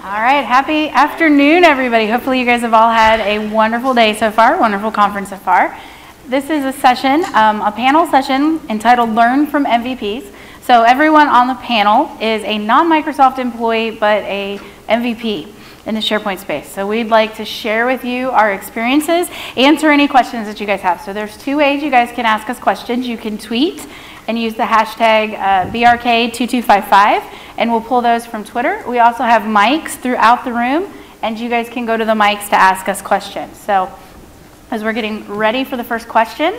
All right, happy afternoon, everybody. Hopefully you guys have all had a wonderful day so far, wonderful conference so far. This is a session, a panel session entitled Learn from MVPs. So everyone on the panel is a non-Microsoft employee, but a MVP in the SharePoint space. So we'd like to share with you our experiences, answer any questions that you guys have. So there's two ways you guys can ask us questions. You can tweet and use the hashtag BRK2255, and we'll pull those from Twitter. We also have mics throughout the room, and you guys can go to the mics to ask us questions. So as we're getting ready for the first question,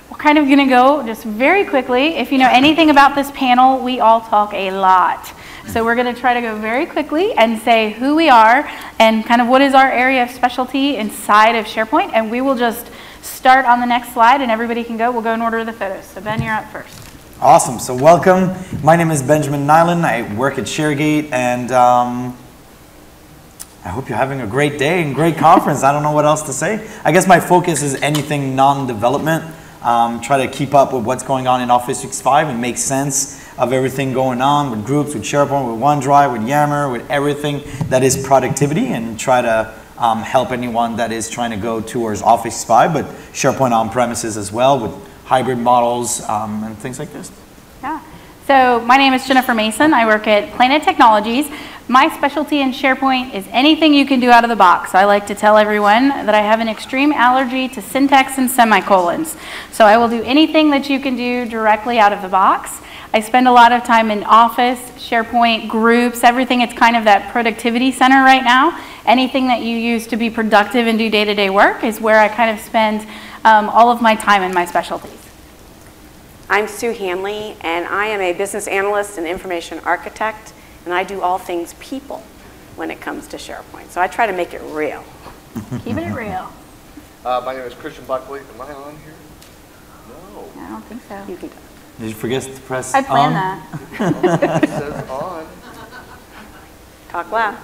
we're kind of going to go just very quickly. If you know anything about this panel, we all talk a lot. So we're going to try to go very quickly and say who we are and kind of what is our area of specialty inside of SharePoint, and we will just start on the next slide, and everybody can go. We'll go in order of the photos. So Ben, you're up first. Awesome. So welcome. My name is Benjamin Nyland. I work at ShareGate, and I hope you're having a great day and great conference. I don't know what else to say. I guess my focus is anything non-development. Try to keep up with what's going on in Office 365 and make sense of everything going on with groups, with SharePoint, with OneDrive, with Yammer, with everything that is productivity, and try to help anyone that is trying to go towards Office 365, but SharePoint on-premises as well with hybrid models and things like this. Yeah. So my name is Jennifer Mason. I work at Planet Technologies. My specialty in SharePoint is anything you can do out of the box. I like to tell everyone that I have an extreme allergy to syntax and semicolons. So I will do anything that you can do directly out of the box. I spend a lot of time in Office, SharePoint, groups, everything. It's kind of that productivity center right now. Anything that you use to be productive and do day-to-day work is where I kind of spend all of my time in my specialties. I'm Sue Hanley, and I am a business analyst and information architect, and I do all things people when it comes to SharePoint. So I try to make it real. Keeping it real. My name is Christian Buckley. Am I on here? No. I don't think so. You can do it. Did you forget to press I planned on? that. It says on. Talk loud.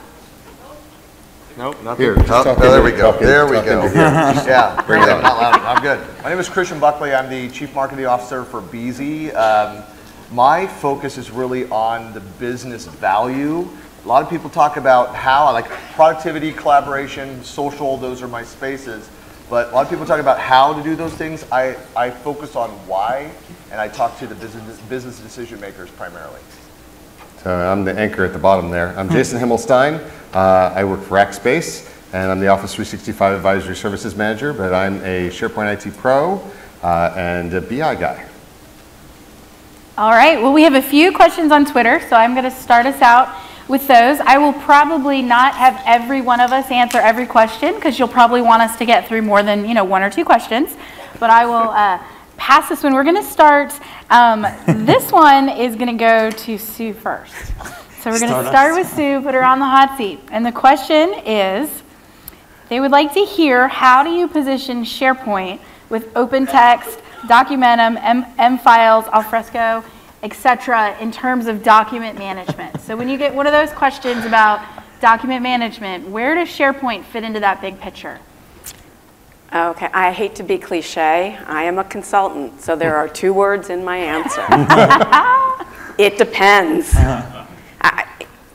Nope, nothing. Here, there we go. There we go. Yeah, bring it up. Not loud. I'm good. My name is Christian Buckley. I'm the Chief Marketing Officer for Beezy. My focus is really on the business value. A lot of people talk about how, like productivity, collaboration, social, those are my spaces. But a lot of people talk about how to do those things. I focus on why, and I talk to the business decision makers primarily. I'm the anchor at the bottom there. I'm Jason Himmelstein. I work for Rackspace, and I'm the Office 365 Advisory Services Manager, but I'm a SharePoint IT Pro and a BI guy. All right, well, we have a few questions on Twitter, so I'm going to start us out with those. I will probably not have every one of us answer every question, because you'll probably want us to get through more than one or two questions, but I will pass this one. We're going to start. This one is going to go to Sue first. So we're going to start with Sue, put her on the hot seat. And the question is, they would like to hear, how do you position SharePoint with open text, Documentum, M-Files, Alfresco, etc. in terms of document management? So when you get one of those questions about document management, where does SharePoint fit into that big picture? Okay, I hate to be cliche. I am a consultant, so there are two words in my answer. It depends.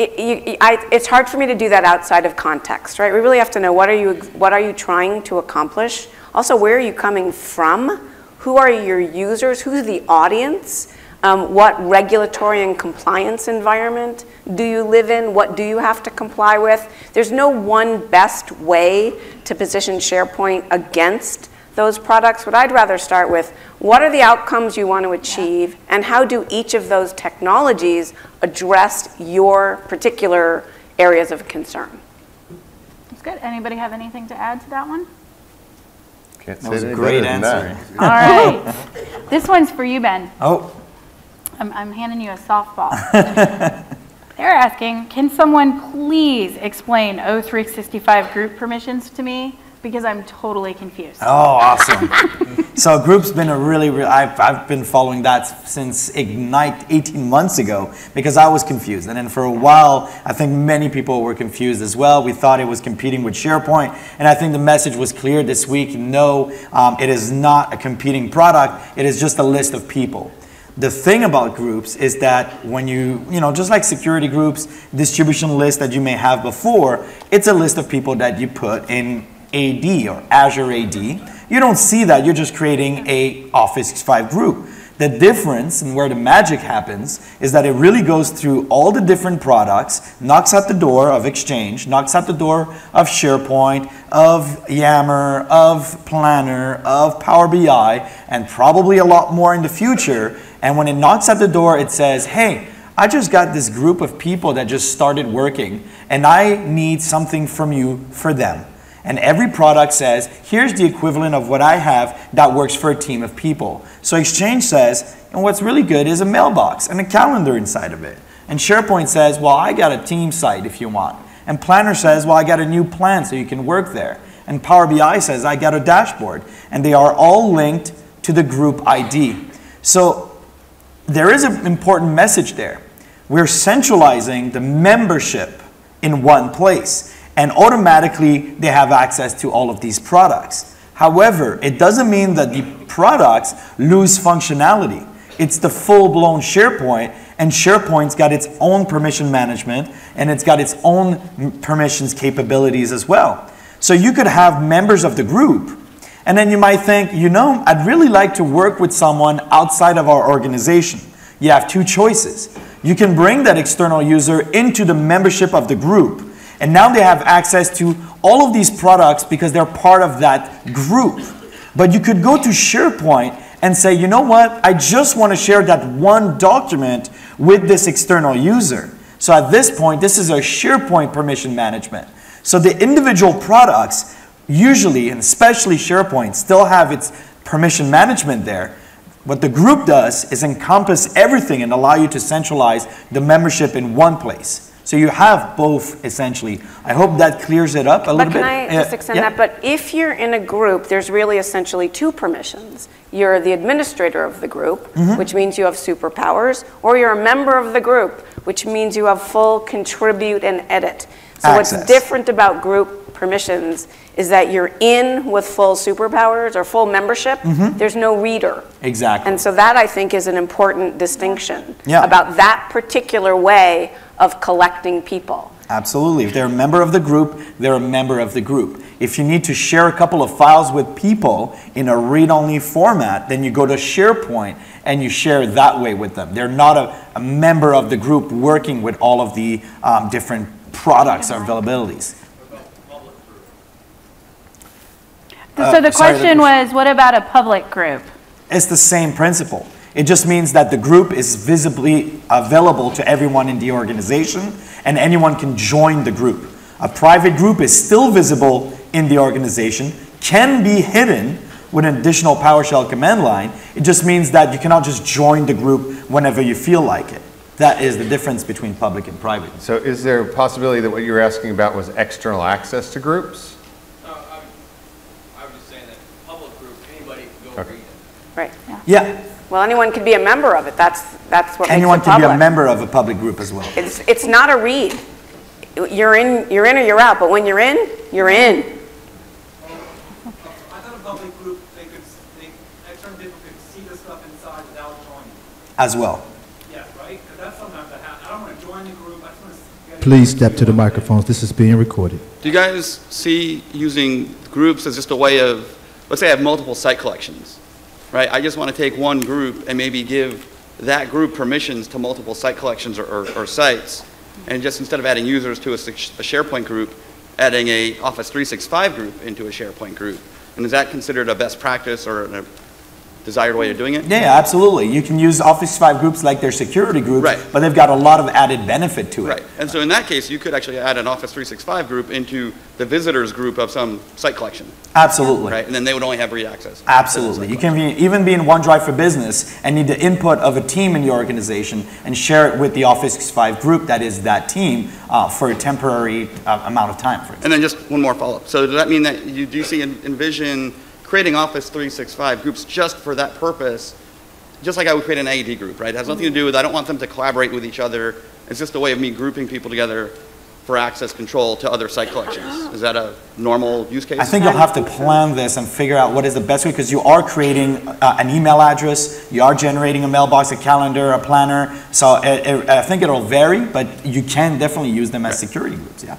It's hard for me to do that outside of context, right? We really have to know what are you trying to accomplish. Also, where are you coming from? Who are your users? Who's the audience? What regulatory and compliance environment do you live in? What do you have to comply with? There's no one best way to position SharePoint against those products. What I'd rather start with, what are the outcomes you want to achieve, and how do each of those technologies address your particular areas of concern? That's good. Anybody have anything to add to that one? Can't That was a great answer. All right. This one's for you, Ben. Oh. I'm handing you a softball. They're asking, can someone please explain O365 group permissions to me? Because I'm totally confused. Oh, awesome. So group's been I've been following that since Ignite 18 months ago, because I was confused. And then for a while, I think many people were confused as well. We thought it was competing with SharePoint. And I think the message was clear this week. No, it is not a competing product. It is just a list of people. The thing about groups is that when you just like security groups, distribution list that you may have before, it's a list of people that you put in AD or Azure AD. You don't see that, you're just creating a Office 365 group. The difference and where the magic happens is that it really goes through all the different products, knocks at the door of Exchange, knocks at the door of SharePoint, of Yammer, of Planner, of Power BI, and probably a lot more in the future. And when it knocks at the door, it says, hey, I just got this group of people that just started working, and I need something from you for them. And every product says, here's the equivalent of what I have that works for a team of people. So Exchange says, and what's really good is a mailbox and a calendar inside of it. And SharePoint says, well, I got a team site if you want. And Planner says, well, I got a new plan so you can work there. And Power BI says, I got a dashboard. And they are all linked to the group ID. So there is an important message there. We're centralizing the membership in one place. And automatically they have access to all of these products. However, it doesn't mean that the products lose functionality. It's the full-blown SharePoint, and SharePoint's got its own permission management, and it's got its own permissions capabilities as well. So you could have members of the group, and then you might think, I'd really like to work with someone outside of our organization. You have two choices. You can bring that external user into the membership of the group, and now they have access to all of these products because they're part of that group. But you could go to SharePoint and say, you know what? I just want to share that one document with this external user. So at this point, this is a SharePoint permission management. So the individual products, usually, and especially SharePoint, still have its permission management there. What the group does is encompass everything and allow you to centralize the membership in one place. So you have both, essentially. I hope that clears it up a little bit. But can I just extend that? But if you're in a group, there's really essentially two permissions. You're the administrator of the group, which means you have superpowers, or you're a member of the group, which means you have full contribute and edit. So Access. what's different about group permissions is that you're in with full superpowers or full membership. There's no reader. Exactly. And so that, I think, is an important distinction about that particular way of collecting people. Absolutely. If they're a member of the group, they're a member of the group. If you need to share a couple of files with people in a read-only format, then you go to SharePoint and you share that way with them. They're not a member of the group working with all of the different products or availabilities. So the question was, what about a public group? It's the same principle. It just means that the group is visibly available to everyone in the organization, and anyone can join the group. A private group is still visible in the organization, can be hidden with an additional PowerShell command line. It just means that you cannot just join the group whenever you feel like it. That is the difference between public and private. So is there a possibility that what you were asking about was external access to groups? No, I was just saying that public group, anybody can go read it. Right. Yeah. Well, anyone can be a member of it. That's what Anyone makes it can public. be a member of a public group as well. It's not a read. You're in or you're out. But when you're in, you're in. I thought a public group, external people could see the stuff inside without joining. As well. Yeah, right? Because that's sometimes that happens. I don't want to join the group. I just want to Please step to the microphones. This is being recorded. Do you guys see using groups as just a way of, let's say I have multiple site collections, right? I just want to take one group and maybe give that group permissions to multiple site collections or sites, and just instead of adding users to a SharePoint group, adding a Office 365 group into a SharePoint group. And is that considered a best practice or a desired way of doing it? Yeah, absolutely. You can use Office 365 groups like their security groups, Right. but they've got a lot of added benefit to it. Right. And so in that case, you could actually add an Office 365 group into the visitors group of some site collection. Absolutely. Right. And then they would only have read access. Absolutely. You can even be in OneDrive for Business and need the input of a team in your organization and share it with the Office 365 group that is that team for a temporary amount of time. For And then just one more follow-up. So does that mean that you do see envision creating Office 365 groups just for that purpose, just like I would create an AD group, right? It has nothing to do with, I don't want them to collaborate with each other. It's just a way of me grouping people together for access control to other site collections. Is that a normal use case? I think you'll have to plan this and figure out what is the best way, because you are creating an email address, you are generating a mailbox, a calendar, a planner. So I think it'll vary, but you can definitely use them as security groups, yeah.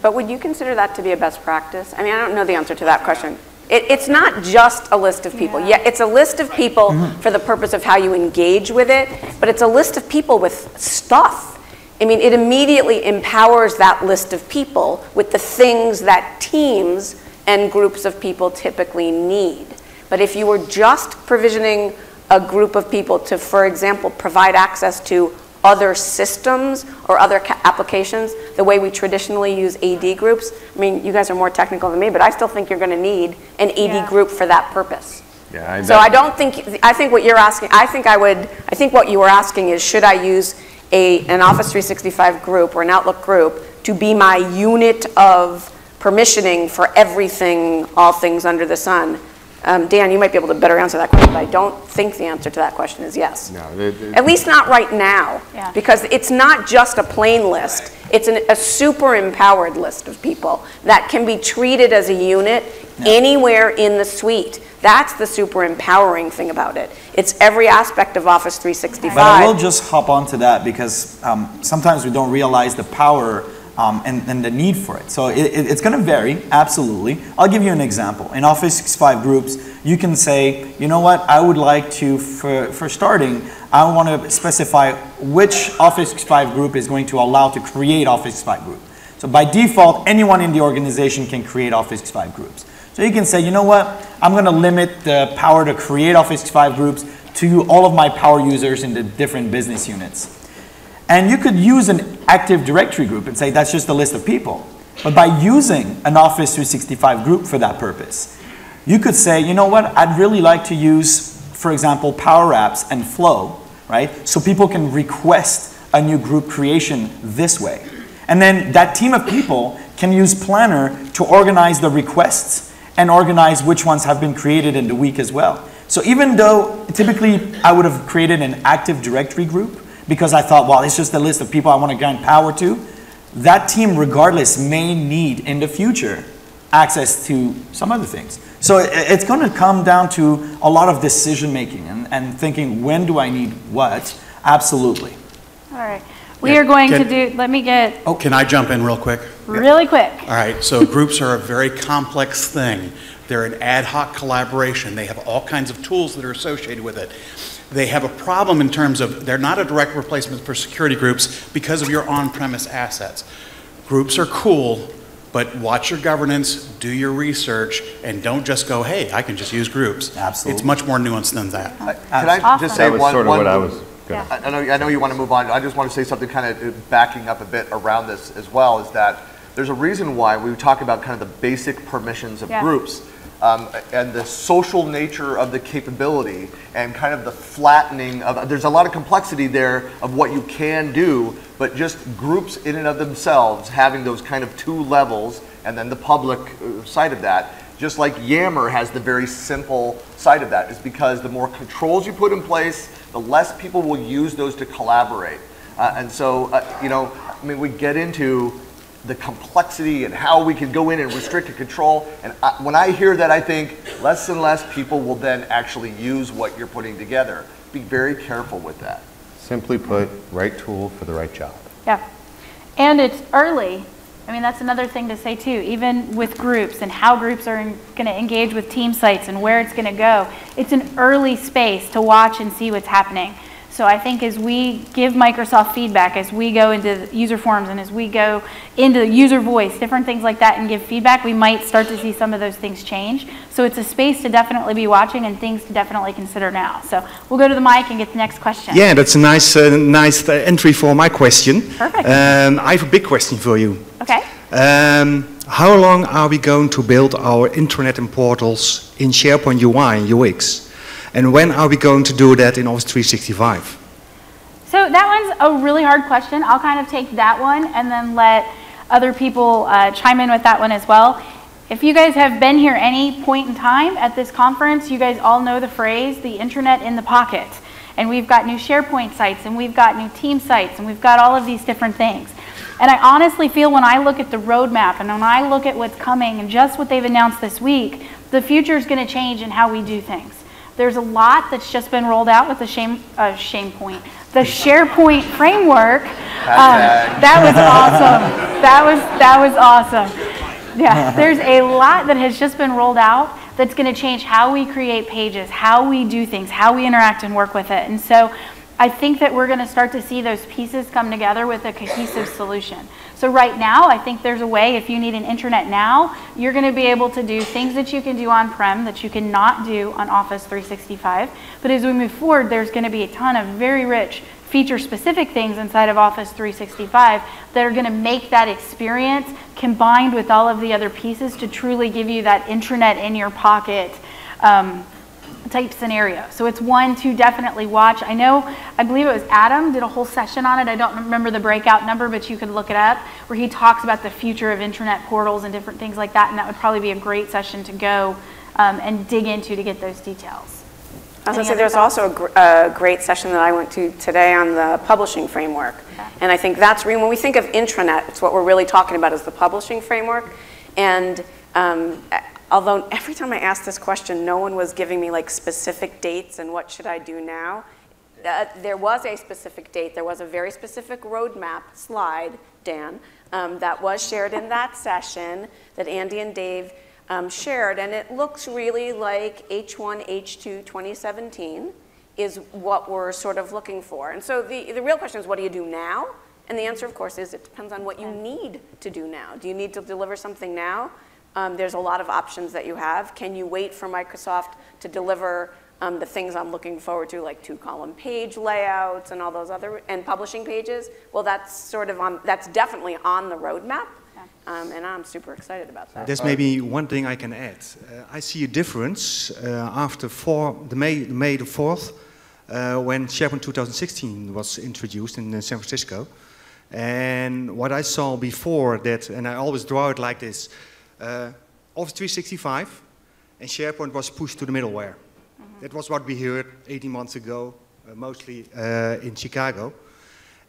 But would you consider that to be a best practice? I mean, I don't know the answer to that question. It's not just a list of people. Yeah, it's a list of people for the purpose of how you engage with it, but it's a list of people with stuff. I mean, it immediately empowers that list of people with the things that teams and groups of people typically need. But if you were just provisioning a group of people to, for example, provide access to other systems or other applications, the way we traditionally use AD groups, I mean, you guys are more technical than me, but I still think you're going to need an AD group for that purpose. Yeah, so I don't think, I think what you're asking, I think what you were asking is, should I use an Office 365 group or an Outlook group to be my unit of permissioning for everything, all things under the sun? Dan, you might be able to better answer that question, but I don't think the answer to that question is yes. No, at least not right now, because it's not just a plain list. It's a super empowered list of people that can be treated as a unit anywhere in the suite. That's the super empowering thing about it. It's every aspect of Office 365. But I will just hop onto that, because sometimes we don't realize the power and the need for it. So it's going to vary, absolutely. I'll give you an example. In Office 365 groups, you can say, you know what, I would like to, for starting, I want to specify which Office 365 group is going to allow to create Office 365 group. So by default, anyone in the organization can create Office 365 groups. So you can say, you know what, I'm going to limit the power to create Office 365 groups to all of my power users in the different business units. And you could use an Active Directory group and say that's just a list of people. But by using an Office 365 group for that purpose, you could say, you know what, I'd really like to use, for example, Power Apps and Flow, right? So people can request a new group creation this way. And then that team of people can use Planner to organize the requests and organize which ones have been created in the week as well. So even though typically I would have created an Active Directory group because I thought, well, it's just a list of people I want to grant power to, that team regardless may need in the future access to some other things. So it's going to come down to a lot of decision making and thinking, when do I need what? Absolutely. All right. We are going to do, let me get. Oh, can I jump in real quick? Really quick. All right, so groups are a very complex thing. They're an ad hoc collaboration. They have all kinds of tools that are associated with it. They have a problem in terms of, they're not a direct replacement for security groups because of your on-premise assets. Groups are cool, but watch your governance, do your research, and don't just go, hey, I can just use groups. Absolutely. It's much more nuanced than that. Can I just say that was one? Sort of what I was Yeah. I know you want to move on. I just want to say something kind of backing up a bit around this as well, is that there's a reason why we talk about kind of the basic permissions of groups and the social nature of the capability and kind of the flattening of, there's a lot of complexity there of what you can do, but just groups in and of themselves having those kind of two levels and then the public side of that. Just like Yammer has the very simple side of that, is because the more controls you put in place, the less people will use those to collaborate. And so, you know, I mean, we get into the complexity and how we can go in and restrict and control. And when I hear that, I think less and less people will then actually use what you're putting together. Be very careful with that. Simply put, right tool for the right job. Yeah. And it's early. I mean, that's another thing to say too, even with groups and how groups are going to engage with team sites and where it's going to go. It's an early space to watch and see what's happening. So I think as we give Microsoft feedback, as we go into user forums and as we go into user voice, different things like that and give feedback, we might start to see some of those things change. So it's a space to definitely be watching and things to definitely consider now. So we'll go to the mic and get the next question. Yeah, that's a nice entry for my question. Perfect. I have a big question for you. Okay. How long are we going to build our intranet and portals in SharePoint UI and UX? And when are we going to do that in Office 365? So that one's a really hard question. I'll kind of take that one and then let other people chime in with that one as well. If you guys have been here any point in time at this conference, you guys all know the phrase, the intranet in the pocket. And we've got new SharePoint sites and we've got new team sites and we've got all of these different things. And I honestly feel when I look at the roadmap and when I look at what's coming and just what they've announced this week, the future is going to change in how we do things. There's a lot that's just been rolled out with the SharePoint framework. That was awesome. That was awesome. Yeah, there's a lot that has just been rolled out that's going to change how we create pages, how we do things, how we interact and work with it. And so I think that we're going to start to see those pieces come together with a cohesive solution. So right now, I think there's a way, if you need an intranet now, you're going to be able to do things that you can do on-prem that you cannot do on Office 365. But as we move forward, there's going to be a ton of very rich feature-specific things inside of Office 365 that are going to make that experience combined with all of the other pieces to truly give you that intranet in your pocket type scenario. So it's one to definitely watch. I believe it was Adam did a whole session on it. I don't remember the breakout number, but you could look it up, where he talks about the future of intranet portals and different things like that, and that would probably be a great session to go and dig into to get those details. I was going to say there's also a great session that I went to today on the publishing framework. Okay. And I think that's when we think of intranet, it's what we're really talking about is the publishing framework. And although every time I asked this question, no one was giving me like specific dates and what should I do now. There was a specific date. There was a very specific roadmap slide, Dan, that was shared in that session that Andy and Dave shared, and it looks really like H1, H2 2017 is what we're sort of looking for. And so the real question is, what do you do now? And the answer, of course, is it depends on what you need to do now. Do you need to deliver something now? There's a lot of options that you have. Can you wait for Microsoft to deliver the things I'm looking forward to, like 2-column page layouts and all those other, and publishing pages? Well, that's sort of that's definitely on the roadmap. And I'm super excited about that. There's maybe one thing I can add. I see a difference after May the 4th, when SharePoint 2016 was introduced in San Francisco. And what I saw before that, and I always draw it like this, Office 365 and SharePoint was pushed to the middleware. That was what we heard 18 months ago, mostly in Chicago.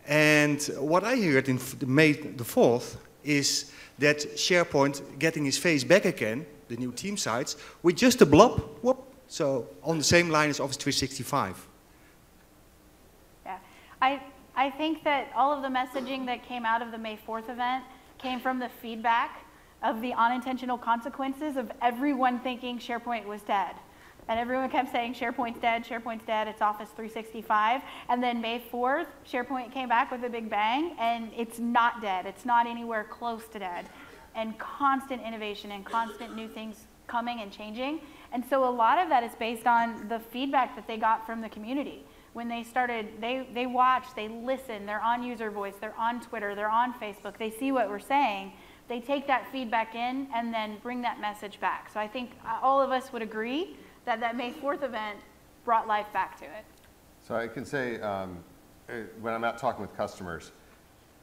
And what I heard in May the 4th is that SharePoint getting his face back again, the new team sites, with just a blob, whoop, so on the same line as Office 365. Yeah, I think that all of the messaging that came out of the May 4th event came from the feedback of the unintentional consequences of everyone thinking SharePoint was dead. And everyone kept saying, SharePoint's dead, it's Office 365. And then May 4th, SharePoint came back with a big bang, and it's not dead. It's not anywhere close to dead. And constant innovation and constant new things coming and changing. And so a lot of that is based on the feedback that they got from the community. When they started, they watch, they listen, they're on user voice, they're on Twitter, they're on Facebook, they see what we're saying. They take that feedback in and then bring that message back. So I think all of us would agree that May 4th event brought life back to it. So I can say, when I'm out talking with customers,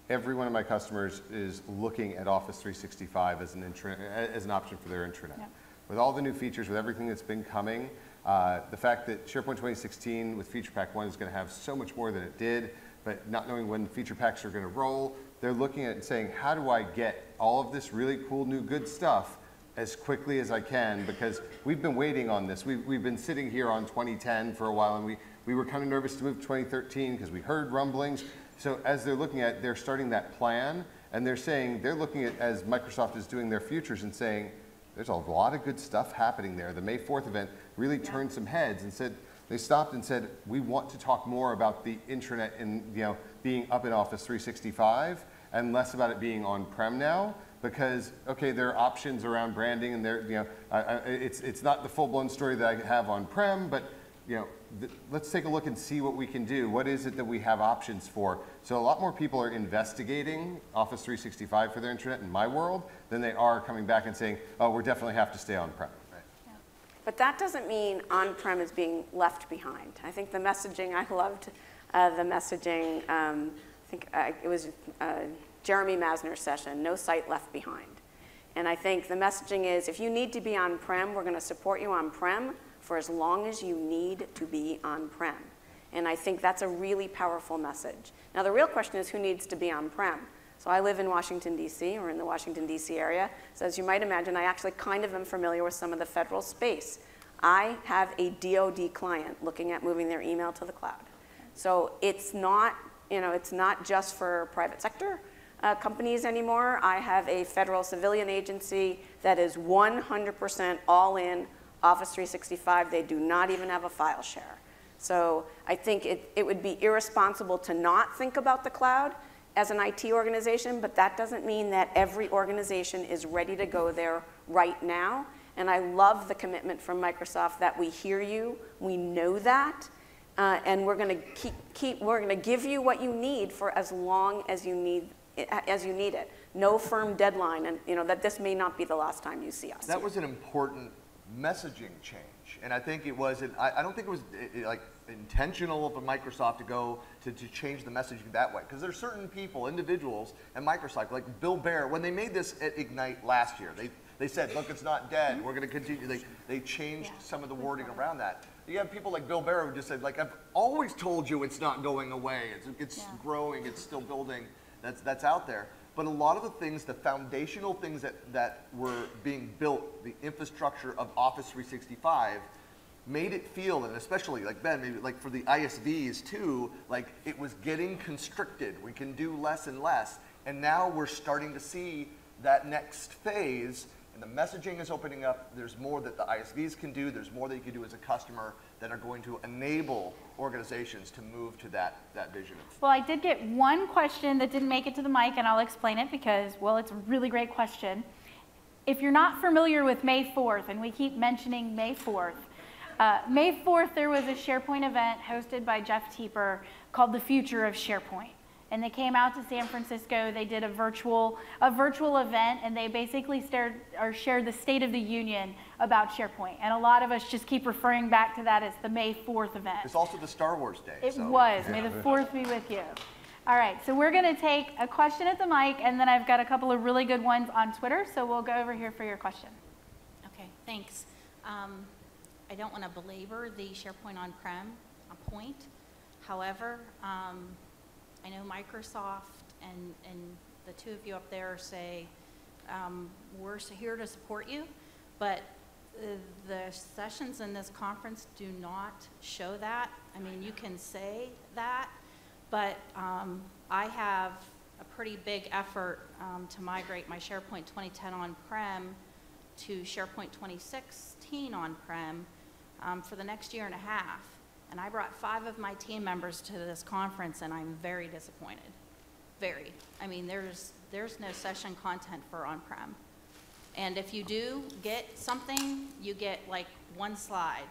every one of my customers is looking at Office 365 as an option for their intranet. Yep. With all the new features, with everything that's been coming, the fact that SharePoint 2016 with Feature Pack 1 is going to have so much more than it did, but not knowing when feature packs are going to roll, they're looking at it and saying, how do I get all of this really cool new good stuff as quickly as I can, because we've been waiting on this. We've been sitting here on 2010 for a while, and we were kind of nervous to move to 2013 because we heard rumblings. So as they're looking at it, they're starting that plan, and they're saying, they're looking at, as Microsoft is doing their futures and saying, there's a lot of good stuff happening there. The May 4th event really turned some heads and said, they stopped and said, we want to talk more about the intranet and being up in Office 365 and less about it being on-prem now. Because, okay, there are options around branding, and there, it's not the full-blown story that I have on-prem, but let's take a look and see what we can do. What is it that we have options for? So a lot more people are investigating Office 365 for their intranet in my world than they are coming back and saying, oh, we definitely have to stay on-prem. Right? Yeah. But that doesn't mean on-prem is being left behind. I think the messaging, I loved the messaging, I think it was Jeremy Masner's session, no site left behind. And I think the messaging is, if you need to be on-prem, we're going to support you on-prem for as long as you need to be on-prem. And I think that's a really powerful message. Now the real question is, who needs to be on-prem? So I live in Washington, D.C., or in the Washington, D.C. area. So as you might imagine, I actually kind of am familiar with some of the federal space. I have a DoD client looking at moving their email to the cloud. So it's not, it's not just for private sector companies anymore. I have a federal civilian agency that is 100% all in Office 365. They do not even have a file share. So I think it would be irresponsible to not think about the cloud as an IT organization, but that doesn't mean that every organization is ready to go there right now. And I love the commitment from Microsoft that we hear you, we know that, and we're going to we're going to give you what you need for as long as you need it. No firm deadline, and that this may not be the last time you see us. That was an important messaging change, and I think it was. I don't think it was like intentional of Microsoft to go to change the messaging that way, because there's certain people, individuals at Microsoft, like Bill Bear, when they made this at Ignite last year, they said, look, it's not dead. We're going to continue. They changed some of the wording around that. You have people like Bill Bear who just said, like, I've always told you it's not going away. It's growing. It's still building. That's out there. But a lot of the things, the foundational things that were being built, the infrastructure of Office 365, made it feel, and especially like Ben, maybe like for the ISVs too, like it was getting constricted. We can do less and less. And now we're starting to see that next phase, and the messaging is opening up. There's more that the ISVs can do. There's more that you can do as a customer that are going to enable organizations to move to that vision. Well, I did get one question that didn't make it to the mic, and I'll explain it because, well, it's a really great question. If you're not familiar with May 4th, and we keep mentioning May 4th, May 4th there was a SharePoint event hosted by Jeff Teeper called The Future of SharePoint. And they came out to San Francisco. They did a virtual event, and they basically shared the State of the Union about SharePoint. And a lot of us just keep referring back to that as the May 4th event. It's also the Star Wars Day. It was. May the 4th be with you. All right, so we're going to take a question at the mic, and then I've got a couple of really good ones on Twitter, so we'll go over here for your question. Okay, thanks. I don't want to belabor the SharePoint on-prem point. However, I know Microsoft and the two of you up there say, we're here to support you, but the sessions in this conference do not show that. I mean, you can say that, but I have a pretty big effort to migrate my SharePoint 2010 on-prem to SharePoint 2016 on-prem for the next year and a half. And I brought 5 of my team members to this conference, and I'm very disappointed. Very. I mean, there's no session content for on-prem. And if you do get something, you get like one slide.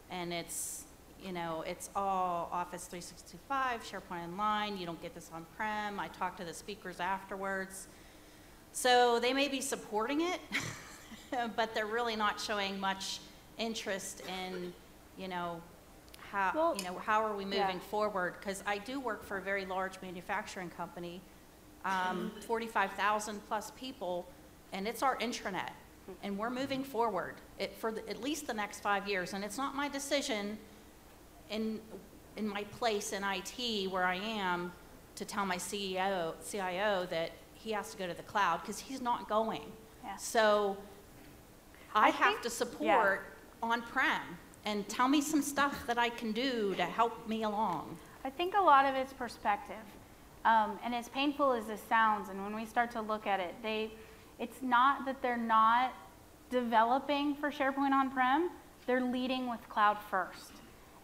And it's, it's all Office 365, SharePoint Online. You don't get this on-prem. I talked to the speakers afterwards. So they may be supporting it, but they're really not showing much interest in, how are we moving forward? Because I do work for a very large manufacturing company, 45,000 plus people, and it's our intranet, and we're moving forward for at least the next 5 years. And it's not my decision in my place in IT where I am to tell my CIO that he has to go to the cloud, because he's not going. Yeah. So I have to support on-prem. And tell me some stuff that I can do to help me along. I think a lot of it's perspective. And as painful as this sounds, and when we start to look at it, it's not that they're not developing for SharePoint on-prem, they're leading with cloud first.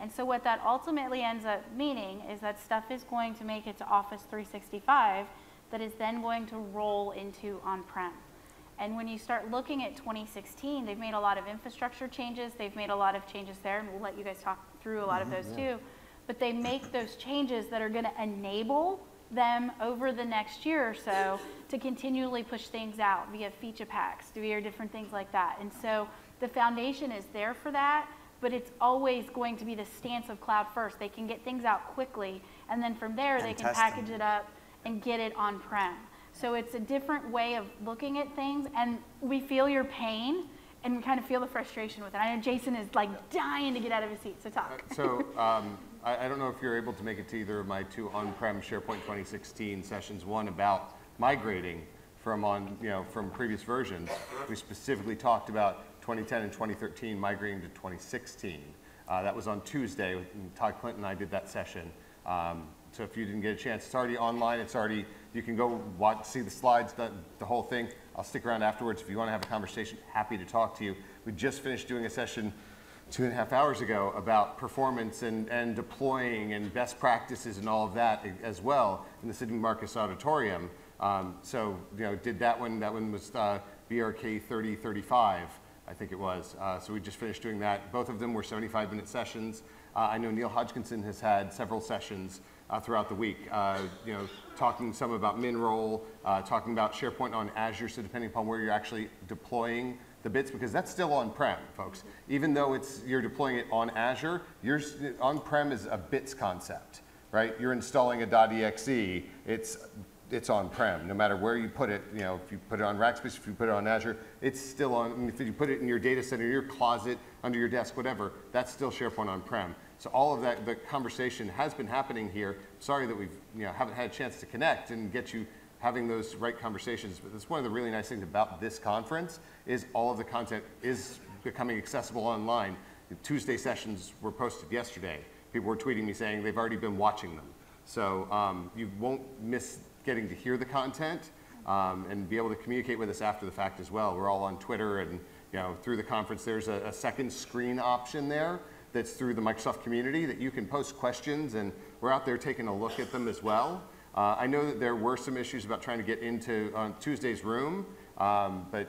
And so what that ultimately ends up meaning is that stuff is going to make it to Office 365 that is then going to roll into on-prem. And when you start looking at 2016, they've made a lot of infrastructure changes. They've made a lot of changes there, and we'll let you guys talk through a lot of those too. But they make those changes that are going to enable them over the next year or so to continually push things out via feature packs, via different things like that. And so the foundation is there for that, but it's always going to be the stance of cloud first. They can get things out quickly, and then from there they can package it up and get it on-prem. So it's a different way of looking at things, and we feel your pain, and we kind of feel the frustration with it. I know Jason is like dying to get out of his seat, so talk. I don't know if you're able to make it to either of my 2 on-prem SharePoint 2016 sessions, one about migrating from from previous versions. We specifically talked about 2010 and 2013 migrating to 2016. That was on Tuesday. Todd Clinton and I did that session. So if you didn't get a chance, it's already online. It's already, you can go watch, see the slides, the whole thing. I'll stick around afterwards if you want to have a conversation. Happy to talk to you. We just finished doing a session 2.5 hours ago about performance and deploying and best practices and all of that as well in the Sidney Marcus Auditorium. So did that one. That one was BRK 3035, I think it was. So we just finished doing that. Both of them were 75-minute sessions. I know Neil Hodgkinson has had several sessions throughout the week, talking some about MinRoll, talking about SharePoint on Azure, so depending upon where you're actually deploying the bits, because that's still on-prem, folks. Even though you're deploying it on Azure, on-prem is a bits concept, right? You're installing a .exe, it's on-prem, no matter where you put it. If you put it on Rackspace, if you put it on Azure, it's still on. And if you put it in your data center, your closet, under your desk, whatever, that's still SharePoint on-prem. So all of that, the conversation has been happening here. Sorry that we've haven't had a chance to connect and get you having those right conversations. But that's one of the really nice things about this conference is all of the content is becoming accessible online. The Tuesday sessions were posted yesterday. People were tweeting me saying they've already been watching them. So you won't miss getting to hear the content and be able to communicate with us after the fact as well. We're all on Twitter and through the conference. There's a second screen option there that's through the Microsoft community that you can post questions, and we're out there taking a look at them as well. I know that there were some issues about trying to get into Tuesday's room, but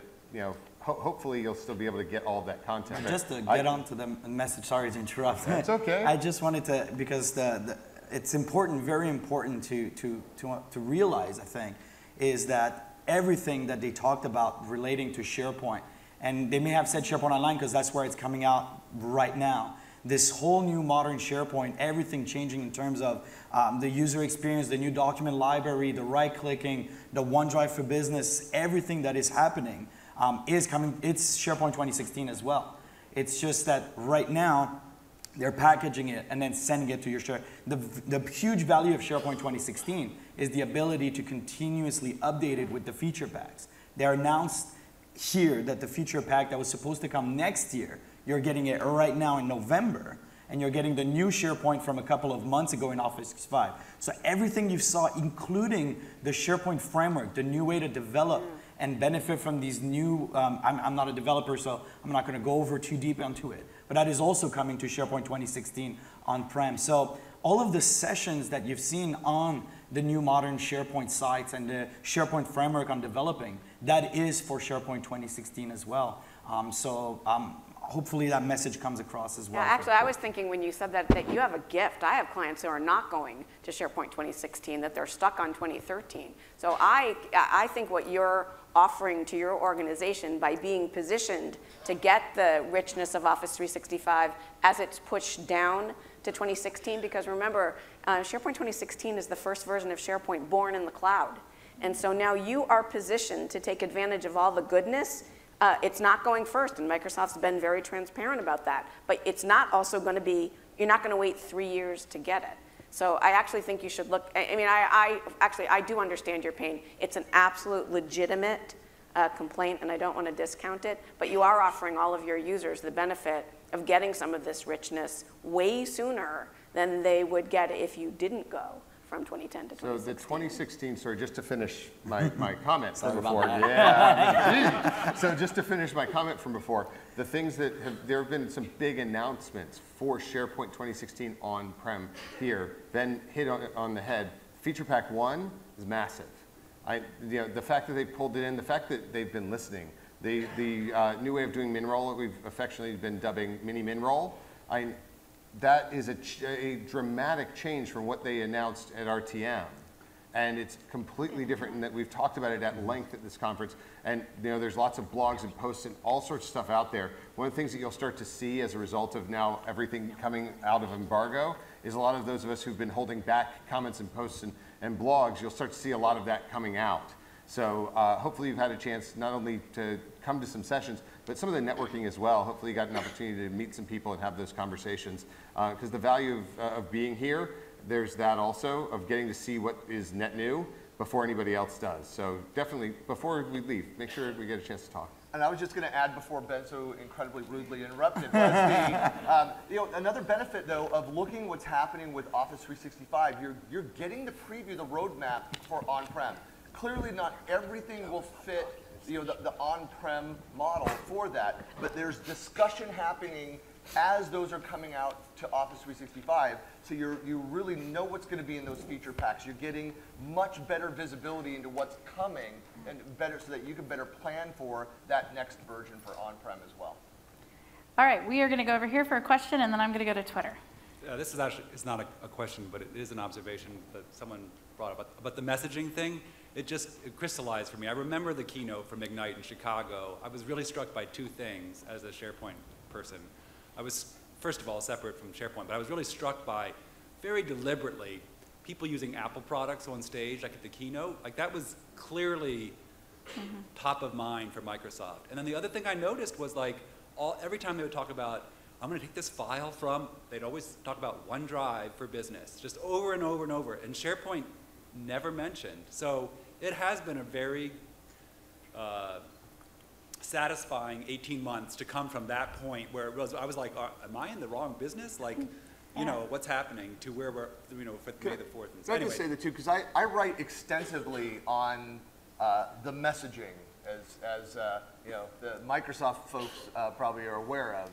hopefully you'll still be able to get all of that content. Just to get onto the message, sorry to interrupt. It's okay. I just wanted to, because it's important, very important to realize, I think, is that everything that they talked about relating to SharePoint, and they may have said SharePoint Online because that's where it's coming out right now. This whole new modern SharePoint, everything changing in terms of the user experience, the new document library, the right-clicking, the OneDrive for Business, everything that is happening is coming. It's SharePoint 2016 as well. It's just that right now, they're packaging it and then sending it to your share. The huge value of SharePoint 2016 is the ability to continuously update it with the feature packs. They announced here that the feature pack that was supposed to come next year, you're getting it right now in November, and you're getting the new SharePoint from a couple of months ago in Office 365. So everything you saw, including the SharePoint framework, the new way to develop and benefit from these new, I'm not a developer, so I'm not going to go over too deep into it, but that is also coming to SharePoint 2016 on-prem. So all of the sessions that you've seen on the new modern SharePoint sites and the SharePoint framework on developing, that is for SharePoint 2016 as well. Hopefully that message comes across as well. Yeah, actually, I was thinking when you said that you have a gift. I have clients who are not going to SharePoint 2016, that they're stuck on 2013. So I think what you're offering to your organization by being positioned to get the richness of Office 365 as it's pushed down to 2016, because remember, SharePoint 2016 is the first version of SharePoint born in the cloud. And so now you are positioned to take advantage of all the goodness. It's not going first, and Microsoft's been very transparent about that. But it's not also going to be, you're not going to wait 3 years to get it. So I actually think you should look, I mean, I do understand your pain. It's an absolute legitimate complaint, and I don't want to discount it. But you are offering all of your users the benefit of getting some of this richness way sooner than they would get if you didn't go from 2010 to 2016. So the 2016, sorry, just to finish my comment from before. So just to finish my comment from before, the things that there have been some big announcements for SharePoint 2016 on-prem here. Ben hit on the head. Feature Pack 1 is massive. The fact that they pulled it in, the fact that they've been listening, the new way of doing MinRoll that we've affectionately been dubbing Mini MinRoll, that is a dramatic change from what they announced at RTM. And it's completely different in that we've talked about it at length at this conference. And there's lots of blogs and posts and all sorts of stuff out there. One of the things that you'll start to see as a result of now everything coming out of embargo is a lot of those of us who've been holding back comments and posts and blogs, you'll start to see a lot of that coming out. So hopefully you've had a chance not only to come to some sessions, but some of the networking as well. Hopefully you got an opportunity to meet some people and have those conversations. Because the value of being here, there's that also, of getting to see what is net new. before anybody else does. So definitely, before we leave, make sure we get a chance to talk. And I was just going to add before Ben so incredibly rudely interrupted was another benefit though of looking what's happening with Office 365. You're getting to preview the roadmap for on-prem. Clearly, not everything will fit the on-prem model for that, but there's discussion happening as those are coming out to Office 365, so you really know what's going to be in those feature packs. You're getting much better visibility into what's coming, and better so that you can better plan for that next version for on-prem as well. All right, we are going to go over here for a question, and then I'm going to go to Twitter. This is actually, it's not a question, but it is an observation that someone brought up about the messaging thing. It crystallized for me. I remember the keynote from Ignite in Chicago. I was really struck by two things as a SharePoint person. I was, first of all, separate from SharePoint, but I was really struck by, very deliberately, people using Apple products on stage, like at the keynote. Like that was clearly top of mind for Microsoft. And then the other thing I noticed was like, every time they would talk about, I'm going to take this file from, they'd always talk about OneDrive for business, just over and over and over. And SharePoint never mentioned. So it has been a very satisfying 18 months to come from that point where it was, I was like, am I in the wrong business? Like, you know, what's happening to where we're, for May the 4th. And so Can I just say that too, because I write extensively on the messaging, as the Microsoft folks probably are aware of,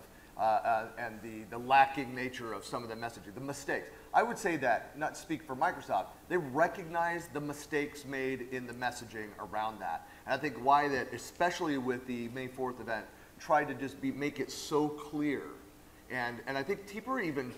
and the lacking nature of some of the messaging, the mistakes. I would say that, not speak for Microsoft, they recognize the mistakes made in the messaging around that. And I think why that, especially with the May 4th event, tried to just make it so clear. And I think Teeper even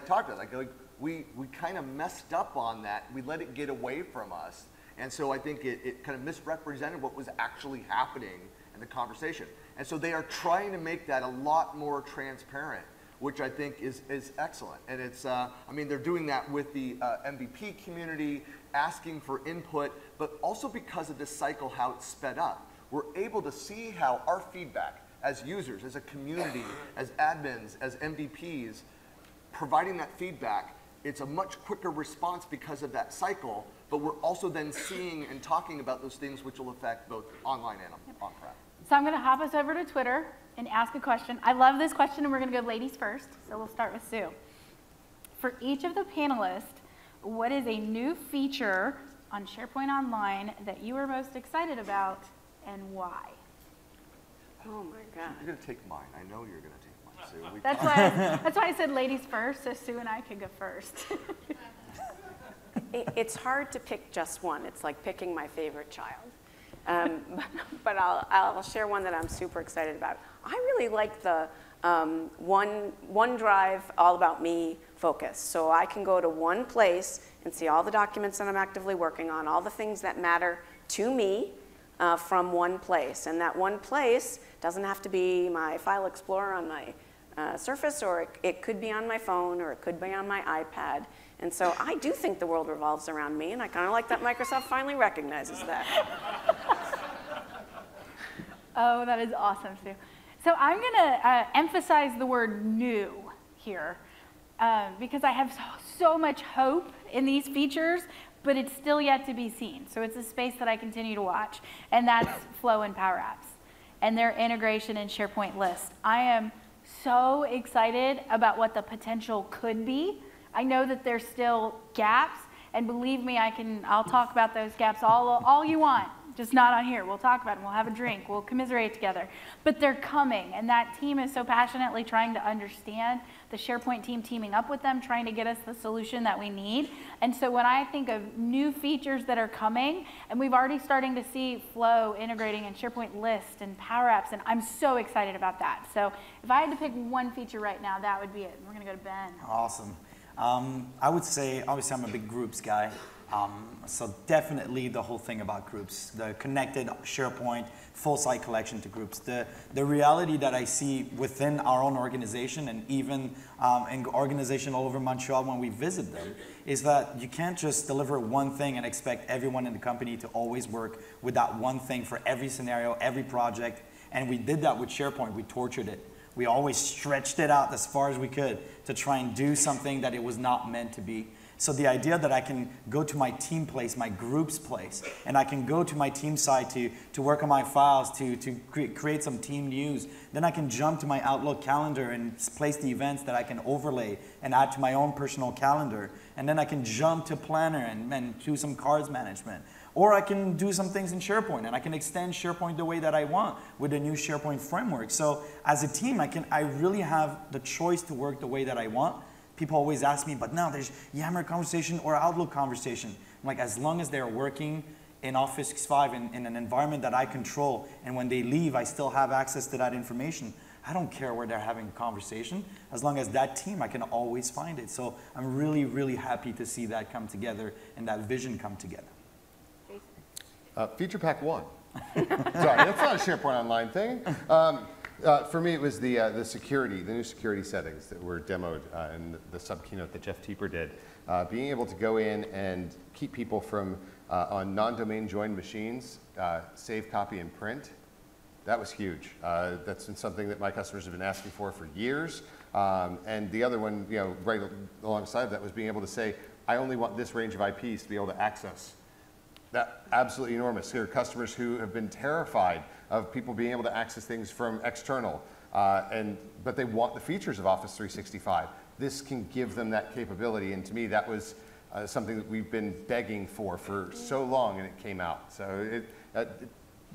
talked about it, like we kind of messed up on that. We let it get away from us. And so I think it kind of misrepresented what was actually happening in the conversation. And so they are trying to make that a lot more transparent, which I think is excellent. And it's, I mean, they're doing that with the MVP community, asking for input, but also because of this cycle, how it's sped up. We're able to see how our feedback as users, as a community, as admins, as MVPs, providing that feedback, it's a much quicker response because of that cycle, but we're also then seeing and talking about those things which will affect both online and on-prem. So I'm going to hop us over to Twitter and ask a question. I love this question, and we're going to go ladies first. So we'll start with Sue. For each of the panelists, what is a new feature on SharePoint Online that you are most excited about, and why? Oh my God. You're going to take mine. I know you're going to take mine, Sue. That's why I said ladies first, so Sue and I could go first. It's hard to pick just one. It's like picking my favorite child. But I'll share one that I'm super excited about. I really like the OneDrive All About Me focus. So I can go to one place and see all the documents that I'm actively working on, all the things that matter to me from one place. And that one place doesn't have to be my File Explorer on my Surface, or it could be on my phone, or it could be on my iPad. And so I do think the world revolves around me, and I kind of like that Microsoft finally recognizes that. Oh, that is awesome, Sue. So I'm going to emphasize the word new here because I have so much hope in these features, but it's still yet to be seen. So it's a space that I continue to watch, and that's Flow and Power Apps and their integration in SharePoint List. I am so excited about what the potential could be. I know that there's still gaps, and believe me, I'll talk about those gaps all you want, just not on here. We'll talk about them, we'll have a drink, we'll commiserate together. But they're coming, and that team is so passionately trying to understand, the SharePoint team teaming up with them, trying to get us the solution that we need. And so when I think of new features that are coming, and we've already starting to see Flow integrating in SharePoint List and Power Apps, and I'm so excited about that. So if I had to pick one feature right now, that would be it. We're gonna go to Ben. Awesome. I would say, obviously I'm a big groups guy, so definitely the whole thing about groups, the connected SharePoint full site collection to groups. The reality that I see within our own organization, and even in organization all over Montreal when we visit them, is that you can't just deliver one thing and expect everyone in the company to always work with that one thing for every scenario, every project. And we did that with SharePoint. We tortured it. We always stretched it out as far as we could to try and do something that it was not meant to be. So the idea that I can go to my team place, my group's place, and I can go to my team site to work on my files, to create some team news. Then I can jump to my Outlook calendar and place the events that I can overlay and add to my own personal calendar. And then I can jump to Planner and do some cards management. Or I can do some things in SharePoint, and I can extend SharePoint the way that I want with the new SharePoint framework. So as a team, I really have the choice to work the way that I want. People always ask me, but now there's Yammer conversation or Outlook conversation. I'm like, as long as they're working in Office 365 in an environment that I control, and when they leave, I still have access to that information, I don't care where they're having a conversation. As long as that team, I can always find it. So I'm really, really happy to see that come together and that vision come together. Feature Pack 1. Sorry, that's not a SharePoint Online thing. For me, it was the security, the new security settings that were demoed in the sub-keynote that Jeff Teeper did. Being able to go in and keep people from, on non-domain joined machines, save, copy, and print, that was huge. That's been something that my customers have been asking for years. And the other one, right alongside of that was being able to say, I only want this range of IPs to be able to access. That absolutely enormous. There are customers who have been terrified of people being able to access things from external, but they want the features of Office 365. This can give them that capability, and to me, that was something that we've been begging for so long, and it came out. So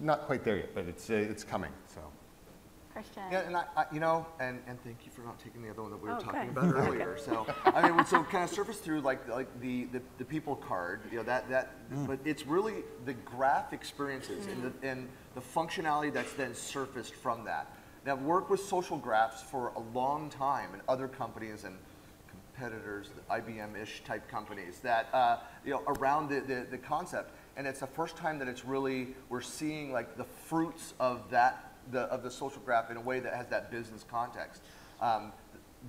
not quite there yet, but it's coming. So. Christian. Yeah, and and thank you for not taking the other one that we were talking about earlier. So I mean, so kind of surface through like the people card, but it's really the graph experiences and the functionality that's then surfaced from that. Now, I've worked with social graphs for a long time in other companies and competitors, IBM-ish type companies that around the concept, and it's the first time that we're seeing like the fruits of that. Of the social graph in a way that has that business context.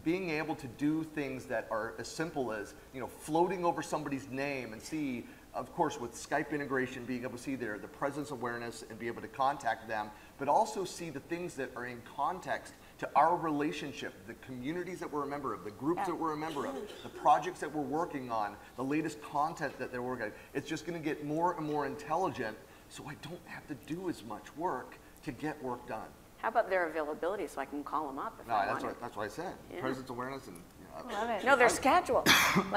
Being able to do things that are as simple as floating over somebody's name and see, of course, with Skype integration, being able to see the presence awareness and be able to contact them, but also see the things that are in context to our relationship, the communities that we're a member of, the groups that we're a member of, the projects that we're working on, the latest content that they're working on. It's just going to get more and more intelligent, so I don't have to do as much work to get work done. How about their availability so I can call them up if I want? That's what I said. Yeah. Presence awareness and. Love it. No, their schedule.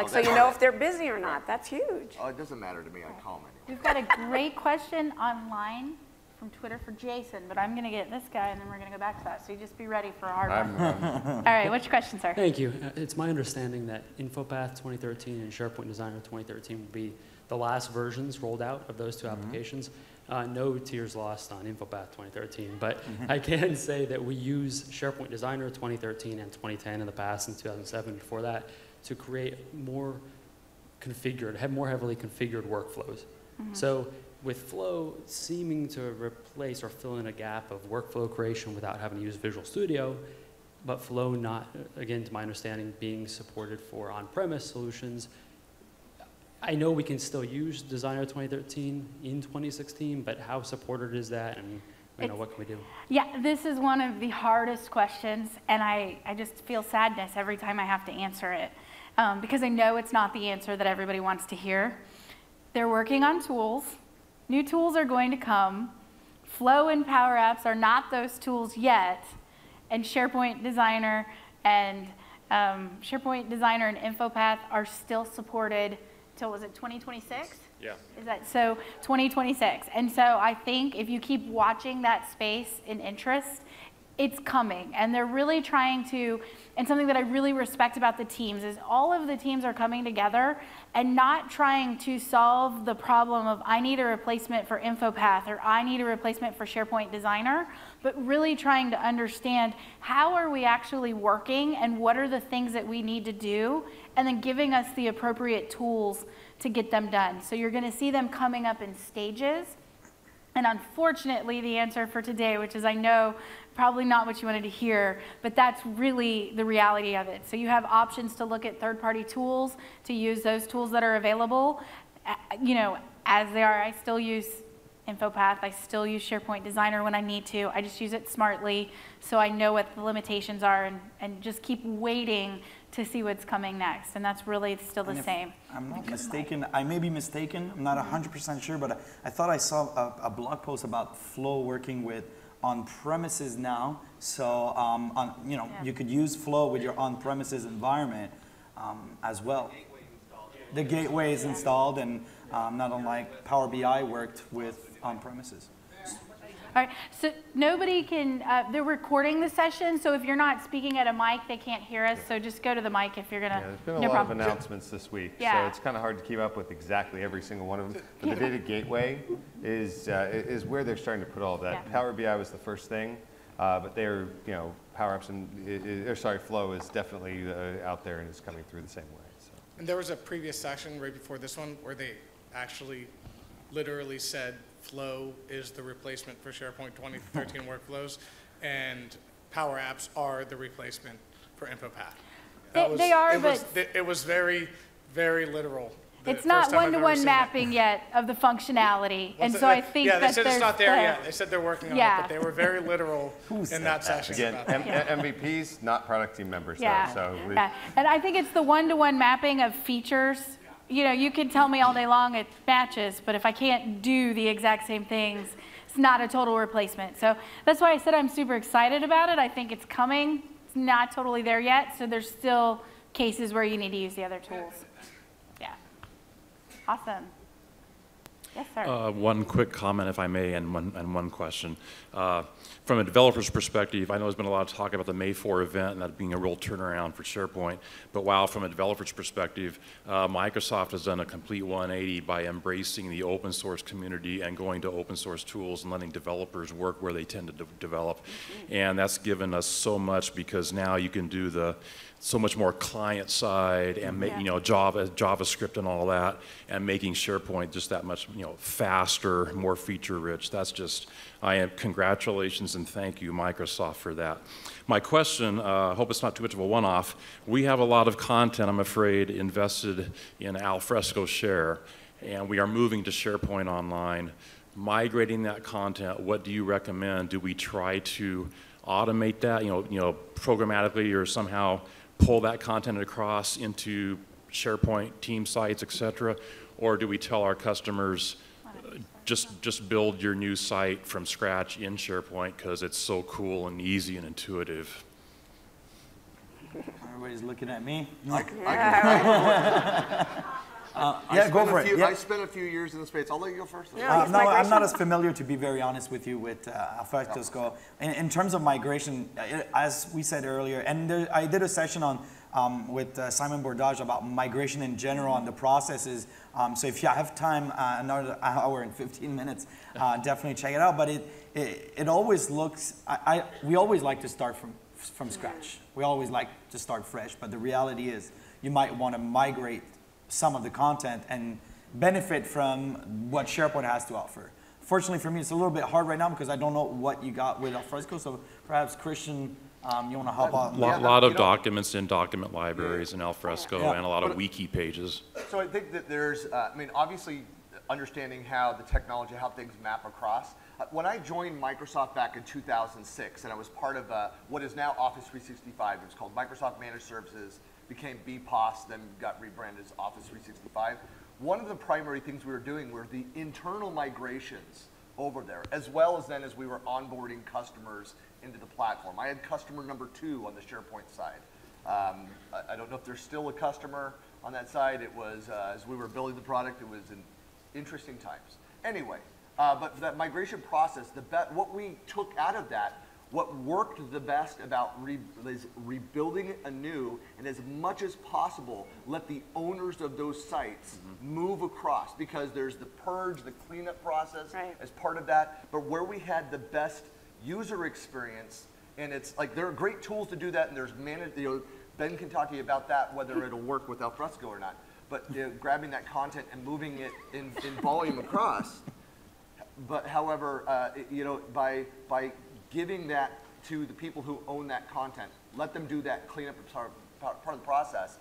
So you know if they're busy or not. That's huge. Oh, it doesn't matter to me. I call them anyway. We've got a great question online from Twitter for Jason, but I'm going to get this guy and then we're going to go back to that. So you just be ready for a hard one. All right, what's your question, sir? Thank you. It's my understanding that InfoPath 2013 and SharePoint Designer 2013 will be the last versions rolled out of those two applications. No tears lost on InfoPath 2013, but I can say that we use SharePoint Designer 2013 and 2010 in the past, and 2007 before that, to create more heavily configured workflows. So with Flow seeming to replace or fill in a gap of workflow creation without having to use Visual Studio, but Flow not, again, to my understanding, being supported for on-premise solutions, I know we can still use Designer 2013 in 2016, but how supported is that, and what can we do? Yeah, this is one of the hardest questions, and I just feel sadness every time I have to answer it, because I know it's not the answer that everybody wants to hear. They're working on tools. New tools are going to come. Flow and Power Apps are not those tools yet, and SharePoint Designer and InfoPath are still supported till, was it 2026? Yeah. Is that so? 2026. And so I think if you keep watching that space in interest, it's coming. And they're really trying to, and something that I really respect about the teams is all of the teams are coming together and not trying to solve the problem of I need a replacement for InfoPath or I need a replacement for SharePoint Designer, but really trying to understand how are we actually working and what are the things that we need to do, and then giving us the appropriate tools to get them done. So you're going to see them coming up in stages. And unfortunately, the answer for today, which is I know probably not what you wanted to hear, but that's really the reality of it. So you have options to look at third-party tools, to use those tools that are available, as they are. I still use InfoPath. I still use SharePoint Designer when I need to. I just use it smartly so I know what the limitations are and just keep waiting to see what's coming next. And that's really still the same. I'm not mistaken, I may be mistaken, I'm not 100% sure, but I thought I saw a blog post about Flow working with on-premises now. So, you could use Flow with your on-premises environment as well. The gateway is installed, and not unlike Power BI worked with on-premises. All right, so nobody can, they're recording the session, so if you're not speaking at a mic, they can't hear us, so just go to the mic if you're gonna. Yeah, there's been a lot of announcements this week, so it's kind of hard to keep up with exactly every single one of them. But the data gateway is where they're starting to put all of that. Yeah. Power BI was the first thing, but they're, Power Apps and, Flow is definitely out there and is coming through the same way. So. And there was a previous session right before this one where they actually literally said Flow is the replacement for SharePoint 2013 workflows, and Power Apps are the replacement for InfoPath. It was very, very literal. It's not one-to-one mapping yet of the functionality, and so I think they said it's not there yet. They said they're working on it, but they were very literal in that session. Again, MVPs, not product team members. Yeah. Though, so And I think it's the one-to-one mapping of features. You can tell me all day long it matches, but if I can't do the exact same things, it's not a total replacement. So that's why I said I'm super excited about it. I think it's coming. It's not totally there yet, so there's still cases where you need to use the other tools. Yeah. Awesome. Yes, sir. One quick comment, if I may, and one question. From a developer's perspective, I know there's been a lot of talk about the May 4 event and that being a real turnaround for SharePoint. But wow, from a developer's perspective, Microsoft has done a complete 180 by embracing the open source community and going to open source tools and letting developers work where they tend to develop. And that's given us so much because now you can do so much more client side and make, JavaScript and all that, and making SharePoint just that much, faster, more feature rich. That's just, congratulations and thank you, Microsoft, for that. My question, hope it's not too much of a one-off. We have a lot of content, I'm afraid, invested in Alfresco Share, and we are moving to SharePoint Online. Migrating that content, what do you recommend? Do we try to automate that, programmatically or somehow pull that content across into SharePoint team sites, etc., or do we tell our customers just build your new site from scratch in SharePoint because it's so cool and easy and intuitive? Everybody's looking at me. Go for it. I spent a few years in the space. I'll let you go first. No, I'm not as familiar, to be very honest with you, with Alfresco. In terms of migration, as we said earlier, and I did a session with Simon Bordage about migration in general and the processes. So if you have time, another hour and 15 minutes, definitely check it out. But it always looks, we always like to start from scratch. We always like to start fresh. But the reality is you might want to migrate some of the content and benefit from what SharePoint has to offer. Fortunately for me, it's a little bit hard right now because I don't know what you got with Alfresco, so perhaps Christian, you want to help out? A lot of documents in document libraries in Alfresco and a lot of wiki pages. So I think that there's, obviously understanding how the technology, how things map across. When I joined Microsoft back in 2006, and I was part of what is now Office 365, it was called Microsoft Managed Services, became BPOS, then got rebranded as Office 365. One of the primary things we were doing were the internal migrations over there, as well as then as we were onboarding customers into the platform. I had customer number 2 on the SharePoint side. I don't know if there's still a customer on that side. It was, as we were building the product, it was in interesting times. Anyway, but that migration process, what we took out of that, what worked the best about is rebuilding it anew, and as much as possible, let the owners of those sites move across, because there's the purge, the cleanup process as part of that. But where we had the best user experience, and it's like there are great tools to do that, and there's Ben can talk to you about that, whether it'll work with Alfresco or not. But grabbing that content and moving it in volume across. But however, by giving that to the people who own that content, let them do that cleanup part of the process,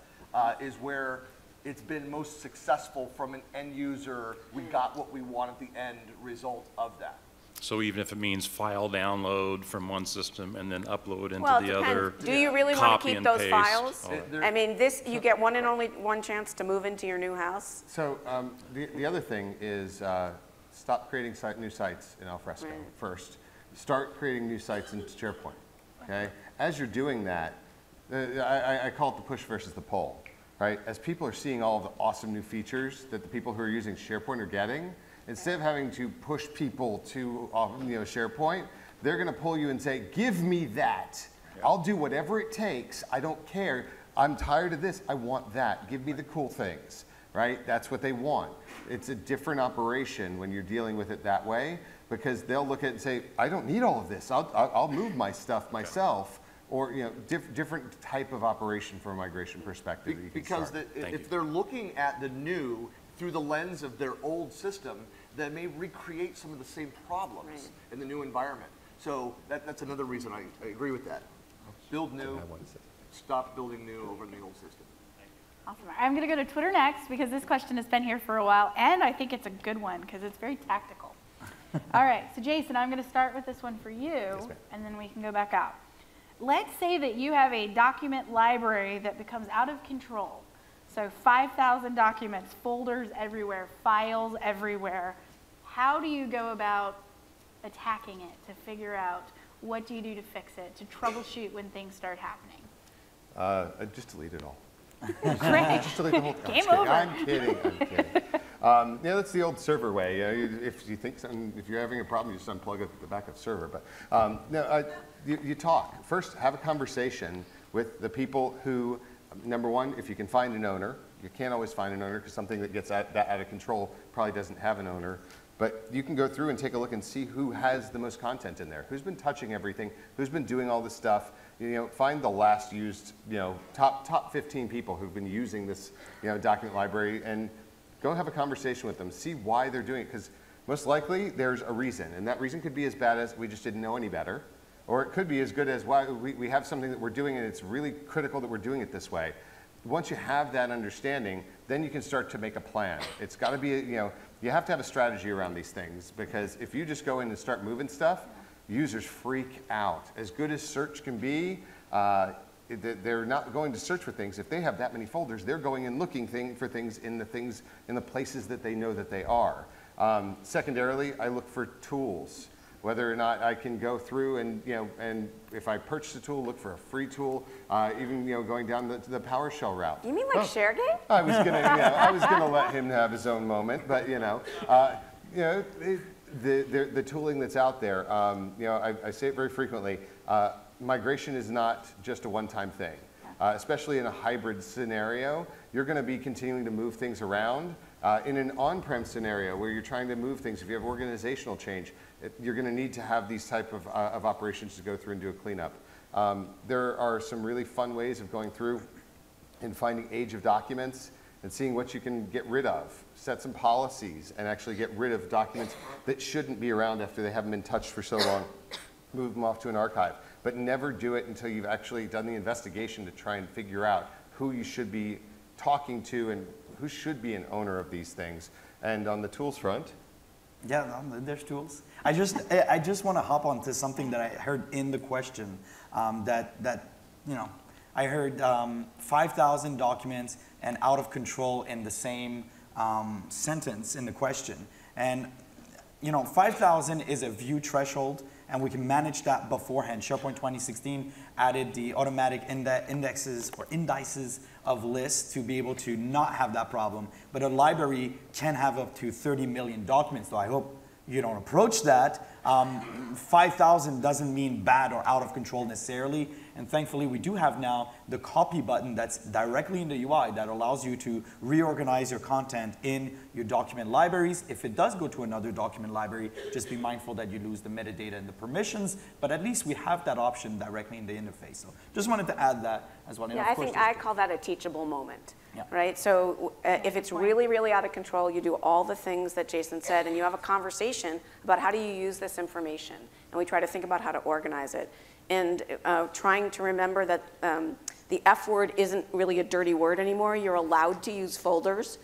is where it's been most successful from an end user. We got what we want at the end result of that. So even if it means file download from one system and then upload into Well, it the depends. other, Do you really want to keep those files? all that. I mean, this, you get one and only one chance to move into your new house. So the other thing is stop creating new sites in Alfresco first. Start creating new sites in SharePoint, okay? As you're doing that, I call it the push versus the pull, right? As people are seeing all of the awesome new features that the people who are using SharePoint are getting, instead of having to push people to SharePoint, they're going to pull you and say, give me that. I'll do whatever it takes. I don't care. I'm tired of this. I want that. Give me the cool things, right? That's what they want. It's a different operation when you're dealing with it that way, because they'll look at it and say, I don't need all of this. I'll move my stuff myself. Or different type of operation from a migration perspective. Because if they're looking at the new through the lens of their old system, that may recreate some of the same problems in the new environment. So that's another reason I agree with that. Build new, stop building new over in the old system. Awesome. I'm going to go to Twitter next because this question has been here for a while, and I think it's a good one because it's very tactical. All right, so Jason, I'm going to start with this one for you, and then we can go back out. Let's say that you have a document library that becomes out of control. So 5,000 documents, folders everywhere, files everywhere. How do you go about attacking it to figure out what do you do to fix it, to troubleshoot when things start happening? Just delete it all. Great. Just delete the whole thing. Game over. I'm kidding. That's the old server way. If you think something, if you're having a problem, you just unplug the backup server. But you talk. First, have a conversation with the people who, number one, if you can find an owner. You can't always find an owner because something that gets that out of control probably doesn't have an owner. But you can go through and take a look and see who has the most content in there, who's been touching everything, who's been doing all this stuff. Find the last used, top 15 people who've been using this, document library, and go have a conversation with them. See why they're doing it, because most likely there's a reason, and that reason could be as bad as we just didn't know any better, or it could be as good as why we have something that we're doing and it's really critical that we're doing it this way. Once you have that understanding, then you can start to make a plan. It's got to be, you have to have a strategy around these things, because if you just go in and start moving stuff, users freak out. As good as search can be, they're not going to search for things. If they have that many folders, they're going and looking for things in the places that they know that they are. Secondarily, I look for tools. Whether or not I can go through and, and if I purchase a tool, look for a free tool, even, going down to the PowerShell route. You mean like ShareGate? I was gonna let him have his own moment, but the tooling that's out there, I say it very frequently, migration is not just a one-time thing. Especially in a hybrid scenario, you're gonna be continuing to move things around. In an on-prem scenario where you're trying to move things, if you have organizational change, you're going to need to have these type of operations to go through and do a cleanup. There are some really fun ways of going through and finding age of documents and seeing what you can get rid of. Set some policies and actually get rid of documents that shouldn't be around after they haven't been touched for so long. Move them off to an archive. But never do it until you've actually done the investigation to try and figure out who you should be talking to and who should be an owner of these things. And on the tools front, yeah, there's tools. I just want to hop onto something that I heard in the question. I heard 5,000 documents and out of control in the same sentence in the question. And 5,000 is a view threshold, and we can manage that beforehand. SharePoint 2016 added the automatic indexes or indices of lists to be able to not have that problem. But a library can have up to 30 million documents, so I hope you don't approach that. 5,000 doesn't mean bad or out of control necessarily, and thankfully we do have now the copy button that's directly in the UI that allows you to reorganize your content in your document libraries. If it does go to another document library, just be mindful that you lose the metadata and the permissions, but at least we have that option directly in the interface. So just wanted to add that as well. Yeah, I think I call that a teachable moment. Yeah. Right? So if it's really, really out of control, you do all the things that Jason said, and you have a conversation about how do you use this information. And we try to think about how to organize it. And trying to remember that The F word isn't really a dirty word anymore. You're allowed to use folders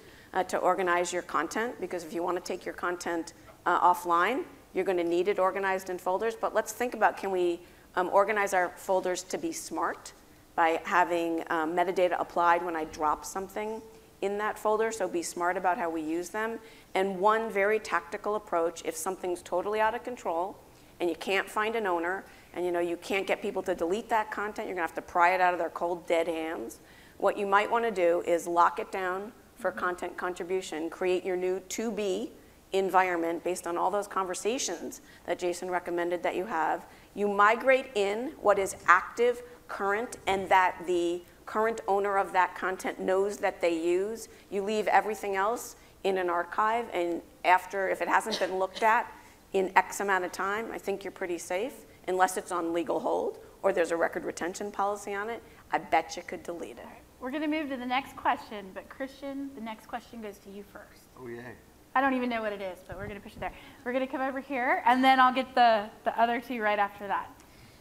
to organize your content, because if you want to take your content offline, you're going to need it organized in folders. But let's think about, can we organize our folders to be smart by having metadata applied when I drop something in that folder, so be smart about how we use them. And one very tactical approach, if something's totally out of control and you can't find an owner, and you can't get people to delete that content, you're gonna have to pry it out of their cold, dead hands. What you might wanna do is lock it down for content contribution, create your new to be environment based on all those conversations that Jason recommended that you have. You migrate in what is active, current, and that the current owner of that content knows that they use. You leave everything else in an archive, and after, if it hasn't been looked at in X amount of time, I think you're pretty safe, unless it's on legal hold or there's a record retention policy on it. I bet you could delete it. We're going to move to the next question, but Christian, the next question goes to you first. Oh, yay. I don't even know what it is, but we're going to push it there. We're going to come over here, and then I'll get the other two right after that.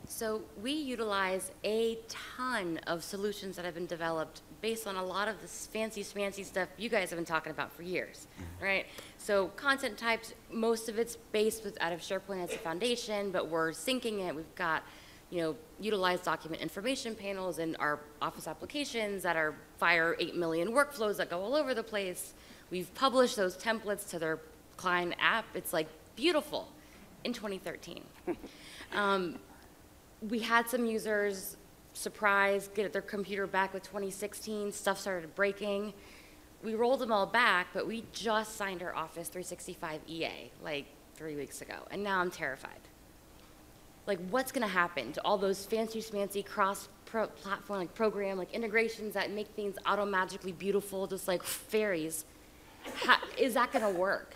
So we utilize a ton of solutions that have been developed based on a lot of this fancy schmancy stuff you guys have been talking about for years, right? So content types, most of it's based out of SharePoint as a foundation, but we're syncing it. We've got, utilized document information panels in our Office applications that fire 8 million workflows that go all over the place. We've published those templates to their client app. It's like beautiful in 2013. We had some users surprised, get their computer back with 2016, stuff started breaking. We rolled them all back, but we just signed our Office 365 EA like 3 weeks ago, and now I'm terrified. Like, what's gonna happen to all those fancy schmancy cross-platform like program, like integrations that make things auto-magically beautiful, just like fairies? Is that gonna work?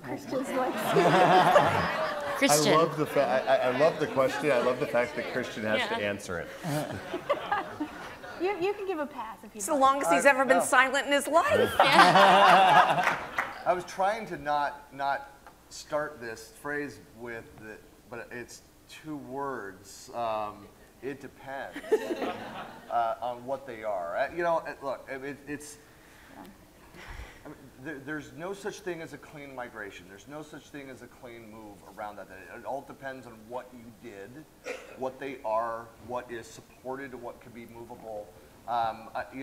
Christian's like, Christian. I love the question. I love the fact that Christian has to answer it. you can give a pass if you It's the longest he's ever been silent in his life. I was trying to not start this phrase with it, but it's 2 words. It depends on what they are. Look, there's no such thing as a clean migration. There's no such thing as a clean move around that. It all depends on what you did, what they are, what is supported, what can be movable. And I've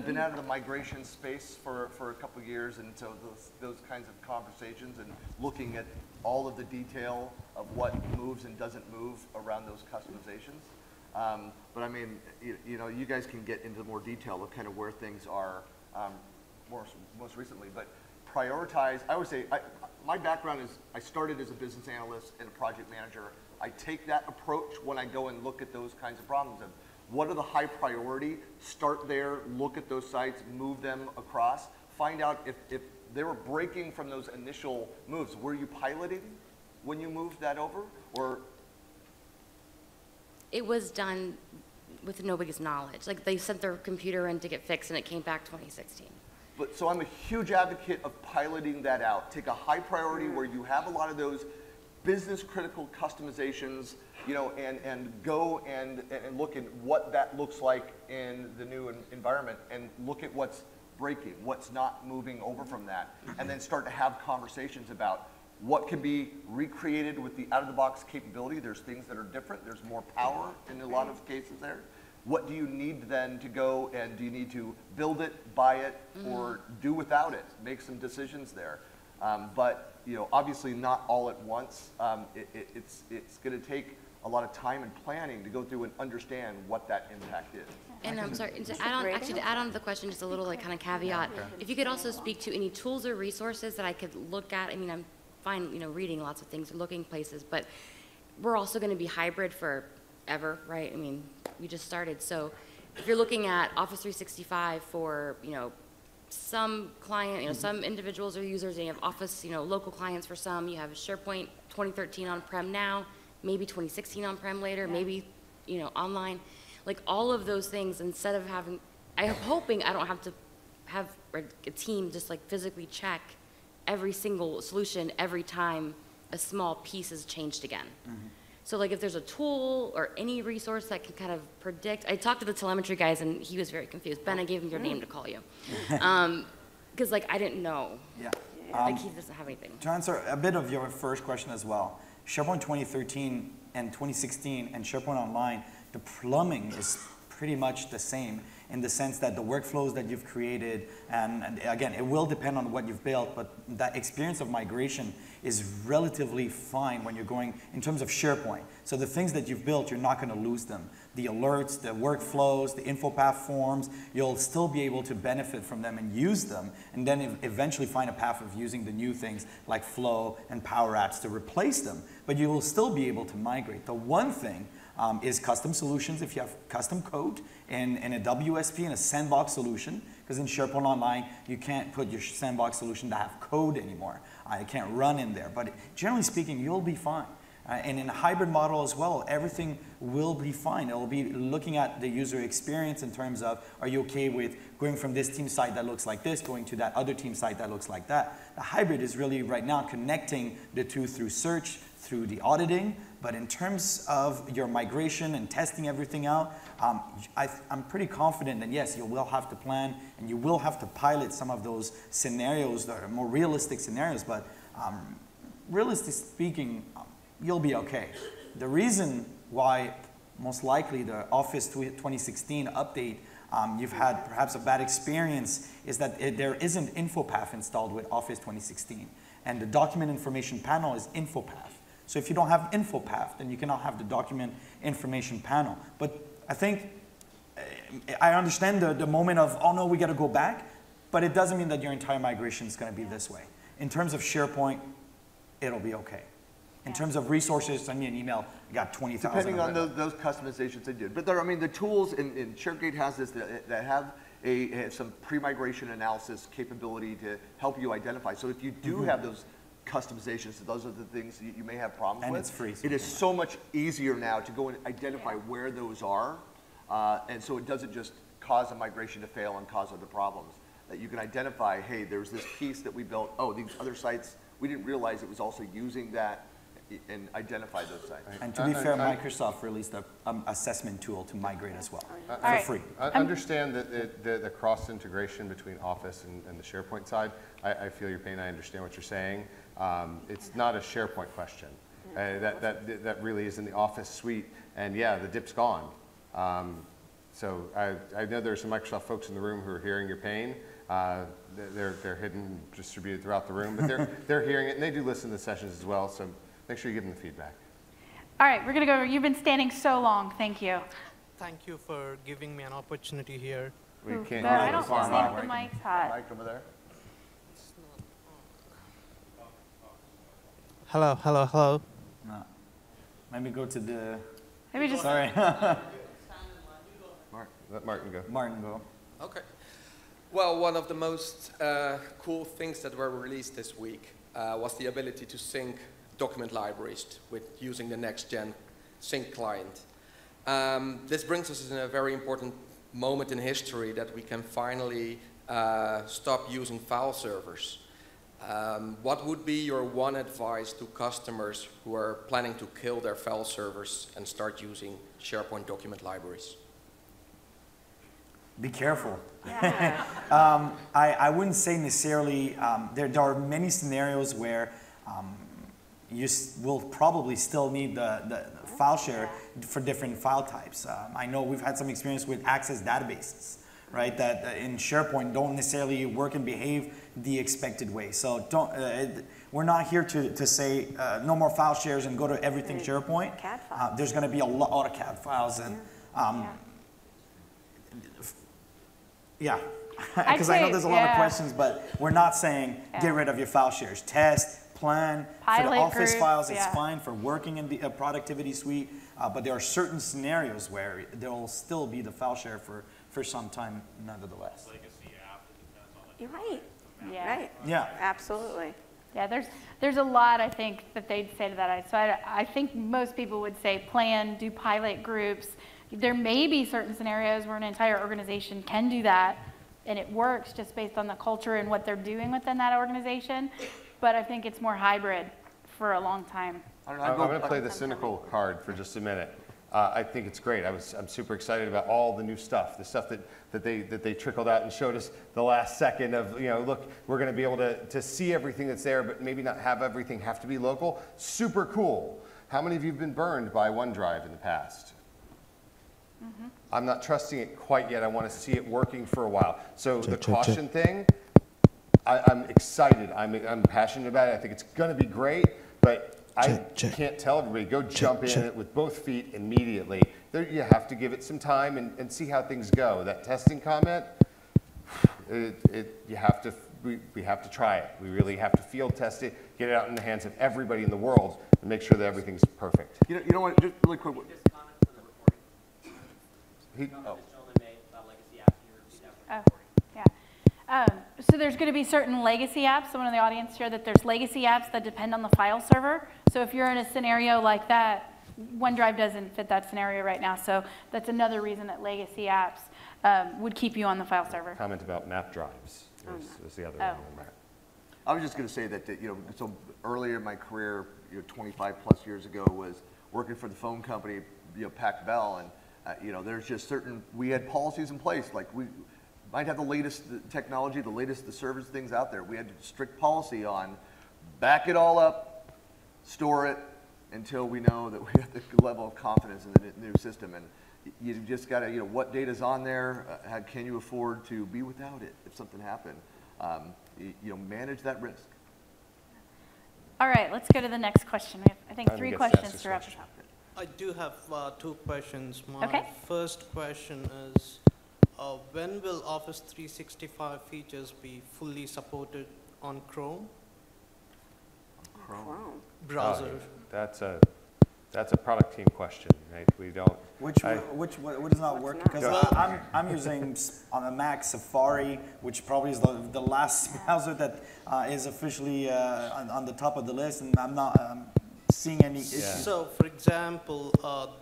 been out of the migration space for a couple of years, and so those kinds of conversations and looking at all of the detail of what moves and doesn't move around those customizations. But I mean, you guys can get into more detail of kind of where things are most recently, but prioritize. I would say my background is I started as a business analyst and a project manager. I take that approach when I go and look at those kinds of problems. Of what are the high priority? Start there, look at those sites, move them across, find out if they were breaking from those initial moves. Were you piloting when you moved that over, or? It was done with nobody's knowledge. Like, they sent their computer in to get fixed and it came back 2016. But so I'm a huge advocate of piloting that out. Take a high priority where you have a lot of those business critical customizations, and go and look at what that looks like in the new environment, and look at what's breaking, what's not moving over from that, and then start to have conversations about what can be recreated with the out-of-the-box capability. There's things that are different. There's more power in a lot of cases there. What do you need then to go, and do you need to build it, buy it, or do without it? Make some decisions there. But obviously not all at once. It's going to take a lot of time and planning to go through and understand what that impact is. And I'm sorry, to add on to the question, just a little kind of caveat, if you could also speak to any tools or resources that I could look at. I mean, I'm fine, reading lots of things, looking places, but we're also going to be hybrid forever, right? I mean, we just started. So if you're looking at Office 365 for, some client, some individuals or users, and you have Office, local clients for some, you have SharePoint 2013 on-prem now, maybe 2016 on-prem later, maybe, online. Like, all of those things, instead of having, I'm hoping I don't have to have a team just like physically check every single solution every time a small piece is changed again. So like if there's a tool or any resource that can kind of predict, I talked to the telemetry guys and he was very confused. Ben, I gave him your name to call you. Because like I didn't know. Yeah. Like he doesn't have anything. To answer a bit of your first question as well, SharePoint 2013 and 2016 and SharePoint Online, the plumbing is pretty much the same in the sense that the workflows that you've created, and again, it will depend on what you've built, but that experience of migration is relatively fine when you're going in terms of SharePoint. So the things that you've built, you're not going to lose them. The alerts, the workflows, the InfoPath forms, you'll still be able to benefit from them and use them, and then eventually find a path of using the new things like Flow and Power Apps to replace them. But you will still be able to migrate. The one thing is custom solutions. If you have custom code in a WSP and a sandbox solution, because in SharePoint Online, you can't put your sandbox solution to have code anymore. It can't run in there. But generally speaking, you'll be fine. And in a hybrid model as well, everything will be fine. It will be looking at the user experience in terms of, are you okay with going from this team site that looks like this, going to that other team site that looks like that? The hybrid is really right now connecting the two through search, through the auditing, but in terms of your migration and testing everything out, I'm pretty confident that yes, you will have to plan and you will have to pilot some of those scenarios that are more realistic scenarios, but realistically speaking, you'll be okay. The reason why most likely the Office 2016 update you've had perhaps a bad experience is that there isn't InfoPath installed with Office 2016, and the document information panel is InfoPath. So if you don't have InfoPath, then you cannot have the document information panel. But I think, I understand the moment of, oh no, we got to go back, but it doesn't mean that your entire migration is going to be this way. In terms of SharePoint, it'll be okay. In terms of resources, send me an email, I got 20,000. Depending on those customizations they did. But there, I mean, the tools in ShareGate has this, that have some pre-migration analysis capability to help you identify. So if you do have those customizations, those are the things you may have problems with. And it's free. It is so much easier now to go and identify where those are, and so it doesn't just cause a migration to fail and cause other problems. That you can identify, hey, there's this piece that we built, oh, these other sites, we didn't realize it was also using that, and identify those sites. And to be fair, Microsoft released an assessment tool to migrate as well, for free. I understand that the cross-integration between Office and the SharePoint side. I feel your pain, I understand what you're saying. It's not a SharePoint question. That really is in the Office suite, and yeah, the dip's gone. So I know there's some Microsoft folks in the room who are hearing your pain. They're hidden, distributed throughout the room, but they're hearing it, and they do listen to the sessions as well, so make sure you give them the feedback. All right, we're going to go over. You've been standing so long. Thank you. Thank you for giving me an opportunity here. We can't I don't think the mic's hot. Mic over there. Hello, hello, hello. No. Maybe go to the... Maybe just... Sorry. Let Martin go. Martin, go. Okay. Well, one of the most cool things that were released this week was the ability to sync document libraries with using the next-gen sync client. This brings us in a very important moment in history that we can finally stop using file servers. What would be your one advice to customers who are planning to kill their file servers and start using SharePoint document libraries? Be careful. Yeah. I wouldn't say necessarily, there are many scenarios where you will probably still need the file share for different file types. I know we've had some experience with Access databases, right, that in SharePoint don't necessarily work and behave the expected way. So we're not here to say no more file shares and go to everything SharePoint. CAD files. There's going to be a lot of CAD files, and yeah, because I know there's a lot of questions, but we're not saying get rid of your file shares. Test, plan, Pilot for the Office groups, files, it's fine for working in the productivity suite, but there are certain scenarios where there will still be the file share for some time, nonetheless. Legacy app that depends on You're right. Yeah. Right. Yeah. Absolutely. Yeah, there's a lot, I think, that they'd say to that. So I think most people would say plan, do pilot groups. There may be certain scenarios where an entire organization can do that, and it works just based on the culture and what they're doing within that organization. But I think it's more hybrid for a long time. I'm going to play the cynical card for just a minute. I think it's great. I'm super excited about all the new stuff, the stuff that they trickled out and showed us the last second of, look, we're going to be able to see everything that's there, but maybe not have everything have to be local. Super cool. How many of you have been burned by OneDrive in the past? Mm-hmm. I'm not trusting it quite yet. I want to see it working for a while. So the caution thing, I'm excited. I'm passionate about it. I think it's going to be great, but I can't tell everybody, go jump in it with both feet immediately. You have to give it some time and see how things go. That testing comment, we have to try it. We really have to field test it, get it out in the hands of everybody in the world, and make sure that everything's perfect. You know what, just really quick. So there's going to be certain legacy apps. Someone in the audience shared that there's legacy apps that depend on the file server. So if you're in a scenario like that, OneDrive doesn't fit that scenario right now. So that's another reason that legacy apps would keep you on the file server. Comment about map drives is the other one. I was just going to say that, so earlier in my career, 25 plus years ago, was working for the phone company, Pac Bell, and there's just we had policies in place, like we might have the latest technology, the service things out there. We had a strict policy on back it all up, store it until we know that we have the level of confidence in the new system. And you just got to, what data's on there, can you afford to be without it if something happened? Manage that risk. All right, let's go to the next question. We have, I think, 3 questions to wrap this up. I do have 2 questions. My first question is, when will Office 365 features be fully supported on Chrome? Chrome browser. That's a product team question, right? We don't. What does not work? Because I'm using on a Mac Safari, which probably is the last browser that is officially on the top of the list, and I'm not seeing any issues. So, for example,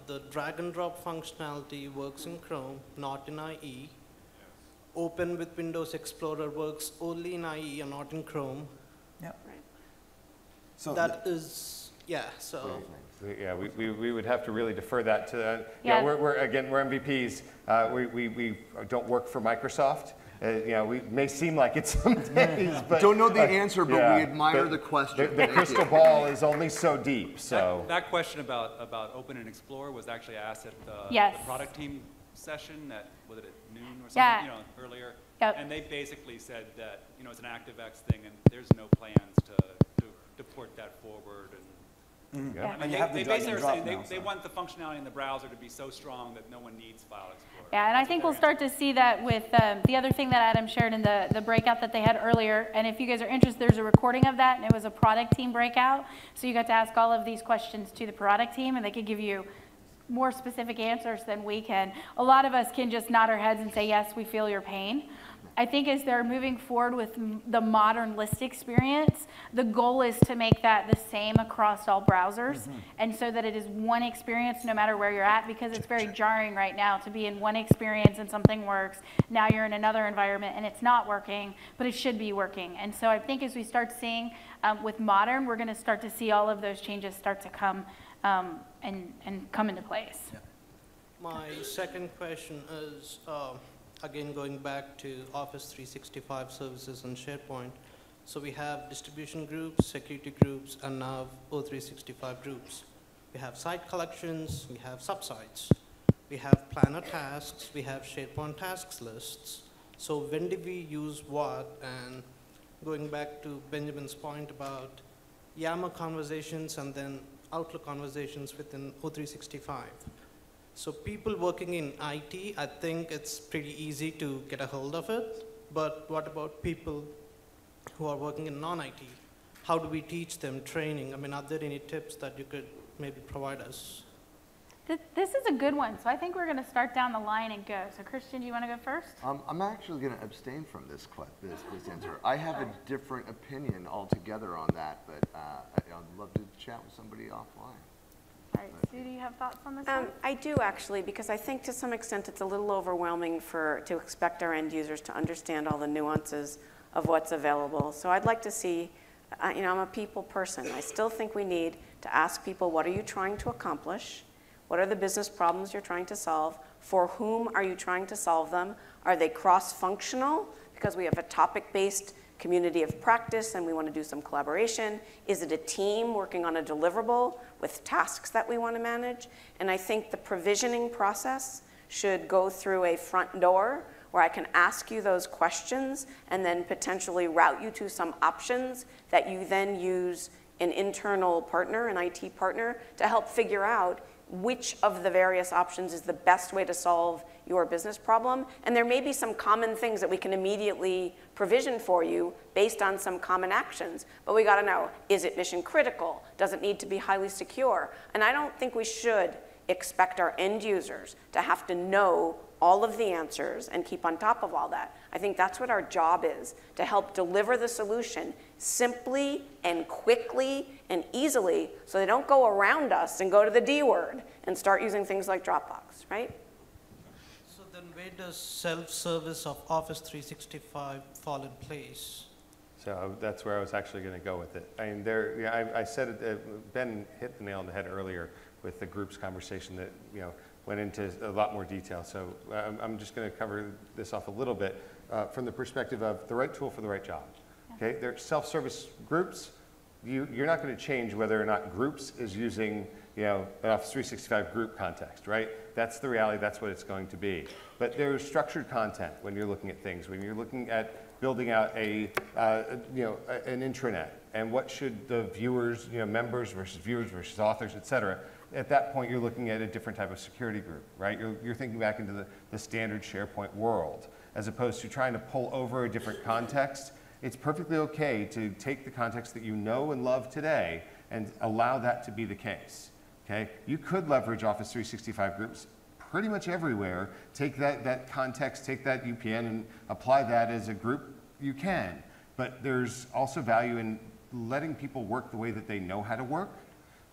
the drag and drop functionality works in Chrome, not in IE. Open with Windows Explorer works only in IE and not in Chrome. Yeah. Right. So that is, yeah. So. Yeah, we would have to really defer that to. We're MVPs. We don't work for Microsoft. We may seem like it some days, but don't know the answer, but we admire the question. The crystal ball is only so deep. So that question about Open and Explore was actually asked at the product team session at at noon or something, earlier. Yep. And they basically said that it's an ActiveX thing, and there's no plans to port that forward. And I mean, they basically are saying they want the functionality in the browser to be so strong that no one needs File Explorer. Yeah, and I think we'll start to see that with the other thing that Adam shared in the breakout that they had earlier. And if you guys are interested, there's a recording of that, and it was a product team breakout. So you got to ask all of these questions to the product team, and they could give you more specific answers than we can. A lot of us can just nod our heads and say, yes, we feel your pain. I think as they're moving forward with the modern list experience, the goal is to make that the same across all browsers, and so that it is one experience no matter where you're at, because it's very jarring right now to be in one experience and something works. Now you're in another environment and it's not working, but it should be working. And so I think as we start seeing with modern, we're going to start to see all of those changes start to come and come into place. Yeah. My second question is, again, going back to Office 365 services and SharePoint. So we have distribution groups, security groups, and now O365 groups. We have site collections, we have subsites. We have planner tasks, we have SharePoint tasks lists. So when do we use what? And going back to Benjamin's point about Yammer conversations and then Outlook conversations within O365. So people working in IT, I think it's pretty easy to get a hold of it, but what about people who are working in non-IT? How do we teach them training? I mean, are there any tips that you could maybe provide us? This is a good one, so I think we're going to start down the line and go. So Christian, do you want to go first? I'm actually going to abstain from this answer. I have a different opinion altogether on that, but I'd love to chat with somebody offline. All right, Sue, do you have thoughts on this one? I do actually, because I think to some extent it's a little overwhelming to expect our end users to understand all the nuances of what's available. So I'd like to see I'm a people person. I still think we need to ask people, what are you trying to accomplish? What are the business problems you're trying to solve? For whom are you trying to solve them? Are they cross-functional? Because we have a topic-based community of practice and we want to do some collaboration. Is it a team working on a deliverable with tasks that we want to manage? And I think the provisioning process should go through a front door where I can ask you those questions and then potentially route you to some options that you then use an internal partner, an IT partner, to help figure out which of the various options is the best way to solve your business problem. And there may be some common things that we can immediately provision for you based on some common actions. But we gotta know, is it mission critical? Does it need to be highly secure? And I don't think we should expect our end users to have to know all of the answers and keep on top of all that. I think that's what our job is, to help deliver the solution simply and quickly and easily so they don't go around us and go to the D word and start using things like Dropbox, right? So then where does self-service of Office 365 fall in place? So that's where I was actually going to go with it. I mean, I said it, Ben hit the nail on the head earlier with the groups conversation that, went into a lot more detail. So I'm just going to cover this off a little bit from the perspective of the right tool for the right job. Okay, they're self-service groups. You're not going to change whether or not groups is using an Office 365 group context, right? That's the reality. That's what it's going to be. But there's structured content when you're looking at things. When you're looking at building out an intranet, and what should the viewers, members versus authors, et cetera. At that point, you're looking at a different type of security group, right? You're thinking back into the standard SharePoint world, as opposed to trying to pull over a different context. It's perfectly okay to take the context that you know and love today and allow that to be the case, okay? You could leverage Office 365 groups pretty much everywhere. Take that context, take that UPN and apply that as a group, you can. But there's also value in letting people work the way that they know how to work.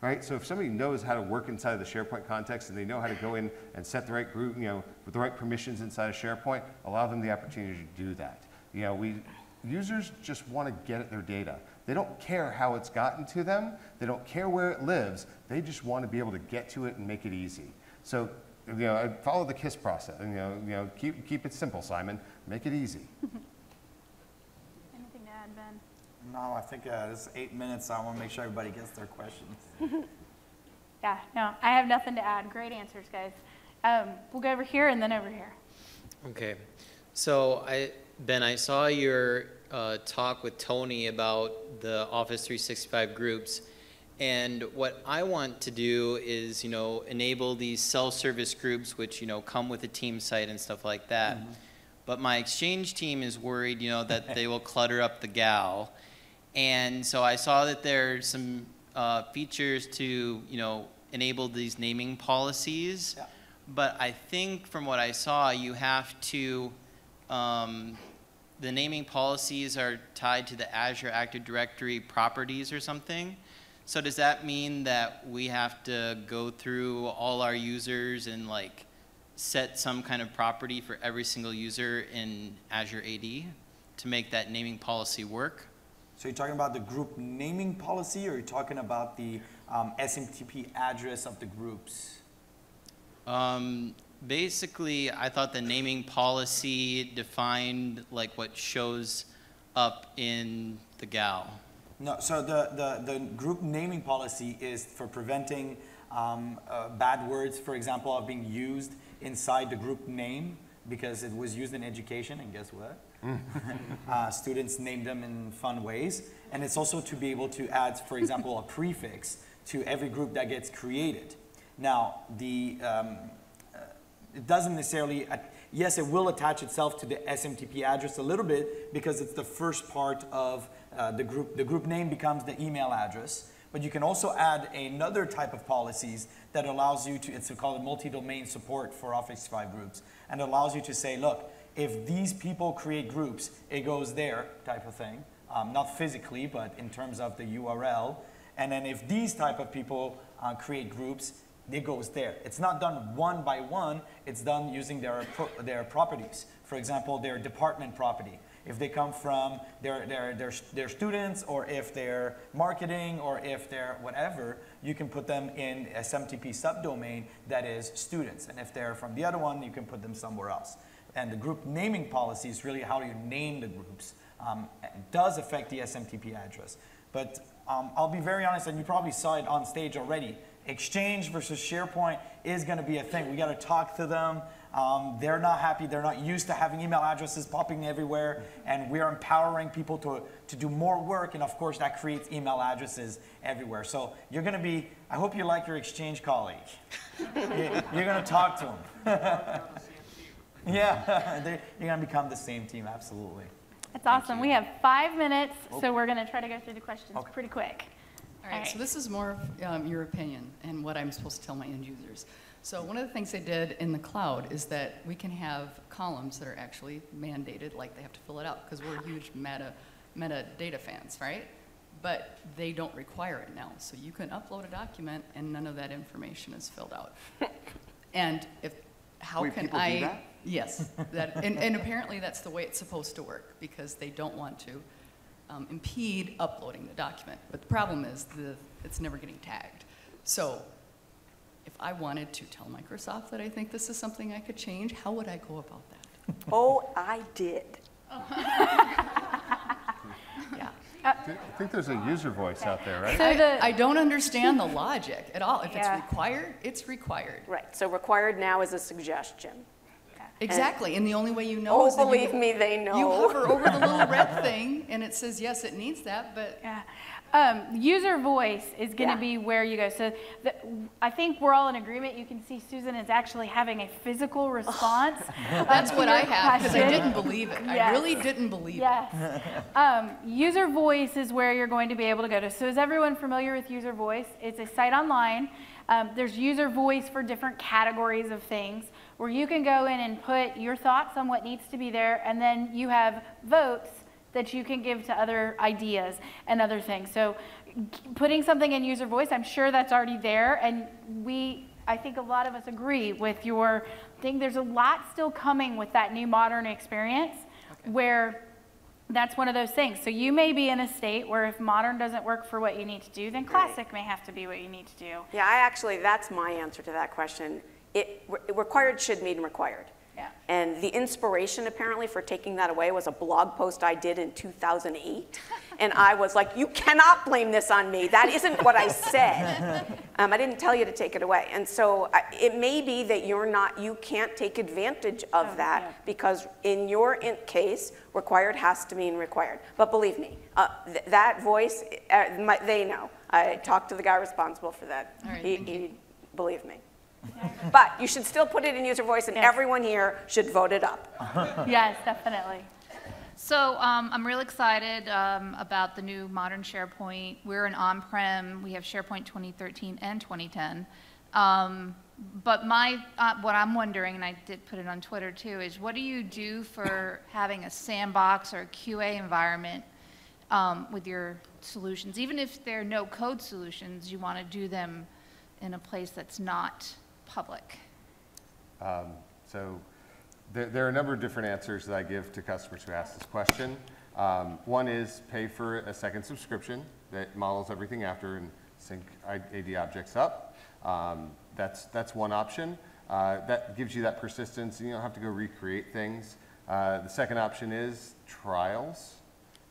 Right? So if somebody knows how to work inside of the SharePoint context and they know how to go in and set the right group, with the right permissions inside of SharePoint, allow them the opportunity to do that. Users just want to get at their data. They don't care how it's gotten to them. They don't care where it lives. They just want to be able to get to it and make it easy. So, follow the KISS process. Keep it simple, Simon. Make it easy. Anything to add, Ben? No, I think it's 8 minutes, so I want to make sure everybody gets their questions. Yeah, no, I have nothing to add. Great answers, guys. We'll go over here and then over here. Okay. So, Ben, I saw your talk with Tony about the Office 365 groups. And what I want to do is, enable these self-service groups, which, come with a team site and stuff like that. Mm-hmm. But my Exchange team is worried, that they will clutter up the gal. And so I saw that there's some features to, enable these naming policies. Yeah. But I think from what I saw, you have to, the naming policies are tied to the Azure Active Directory properties or something. So does that mean that we have to go through all our users and set some kind of property for every single user in Azure AD to make that naming policy work? So you're talking about the group naming policy, or you're talking about the SMTP address of the groups? Basically, I thought the naming policy defined what shows up in the GAL. No, so the group naming policy is for preventing bad words, for example, of being used inside the group name, because it was used in education, and guess what? Students named them in fun ways. And it's also to be able to add, for example, a prefix to every group that gets created. Now, it doesn't necessarily, yes, it will attach itself to the SMTP address a little bit because it's the first part of the group. The group name becomes the email address. But you can also add another type of policies that allows you to, it's called multi-domain support for Office 365 groups, and allows you to say, look, if these people create groups, it goes there type of thing, not physically, but in terms of the URL. And then if these type of people create groups, it goes there. It's not done one by one, it's done using their properties. For example, their department property. If they come from their students, or if they're marketing, or if they're whatever, you can put them in a SMTP subdomain that is students. And if they're from the other one, you can put them somewhere else. And the group naming policy is really how you name the groups. It does affect the SMTP address. But I'll be very honest, and you probably saw it on stage already. Exchange versus SharePoint is going to be a thing. We got to talk to them. They're not happy. They're not used to having email addresses popping everywhere. And we're empowering people to do more work. And of course, that creates email addresses everywhere. So you're going to be, I hope you like your Exchange colleague. You're going to talk to them. Yeah, you're going to become the same team, absolutely. That's awesome. We have 5 minutes, so we're going to try to go through the questions pretty quick. All right, so this is more of your opinion and what I'm supposed to tell my end users. So one of the things they did in the cloud is that we can have columns that are actually mandated, like they have to fill it out, because we're huge metadata fans, right? But they don't require it now. So you can upload a document and none of that information is filled out. And how can I... Do that? Yes, and apparently that's the way it's supposed to work, because they don't want to impede uploading the document. But the problem is it's never getting tagged. So if I wanted to tell Microsoft that I think this is something I could change, how would I go about that? Oh, I did. Yeah. I think there's a user voice out there, right? So I don't understand the logic at all. If it's required, it's required. Right, so required now is a suggestion. Exactly, and the only way you know is that believe me, they know. You hover over the little red thing, and it says, yes, it needs that, but... User voice is going to be where you go. So I think we're all in agreement. You can see Susan is actually having a physical response. That's what I had, because I didn't believe it. I really didn't believe it. User voice is where you're going to be able to go to. So is everyone familiar with user voice? It's a site online. There's user voice for different categories of things, where you can go in and put your thoughts on what needs to be there, and then you have votes that you can give to other ideas and other things. So putting something in user voice, I'm sure that's already there, and I think a lot of us agree with your thing. There's a lot still coming with that new modern experience, where that's one of those things. So you may be in a state where if modern doesn't work for what you need to do, then classic may have to be what you need to do. Yeah, that's my answer to that question. Required should mean required. Yeah. And the inspiration apparently for taking that away was a blog post I did in 2008. And I was like, you cannot blame this on me. That isn't what I said. I didn't tell you to take it away. And so it may be that you can't take advantage of that, because in your case, required has to mean required. But believe me, that voice, they know. I talked to the guy responsible for that. All right, he believe me. But you should still put it in user voice, and everyone here should vote it up. Yes, definitely. So I'm real excited about the new modern SharePoint. We're an on-prem. We have SharePoint 2013 and 2010. But what I'm wondering, and I did put it on Twitter too, is what do you do for having a sandbox or a QA environment with your solutions? Even if they're no-code solutions, you want to do them in a place that's not public. So there are a number of different answers that I give to customers who ask this question. One is pay for a second subscription that models everything after and sync AD objects up. That's one option. That gives you that persistence, and you don't have to go recreate things. The second option is trials,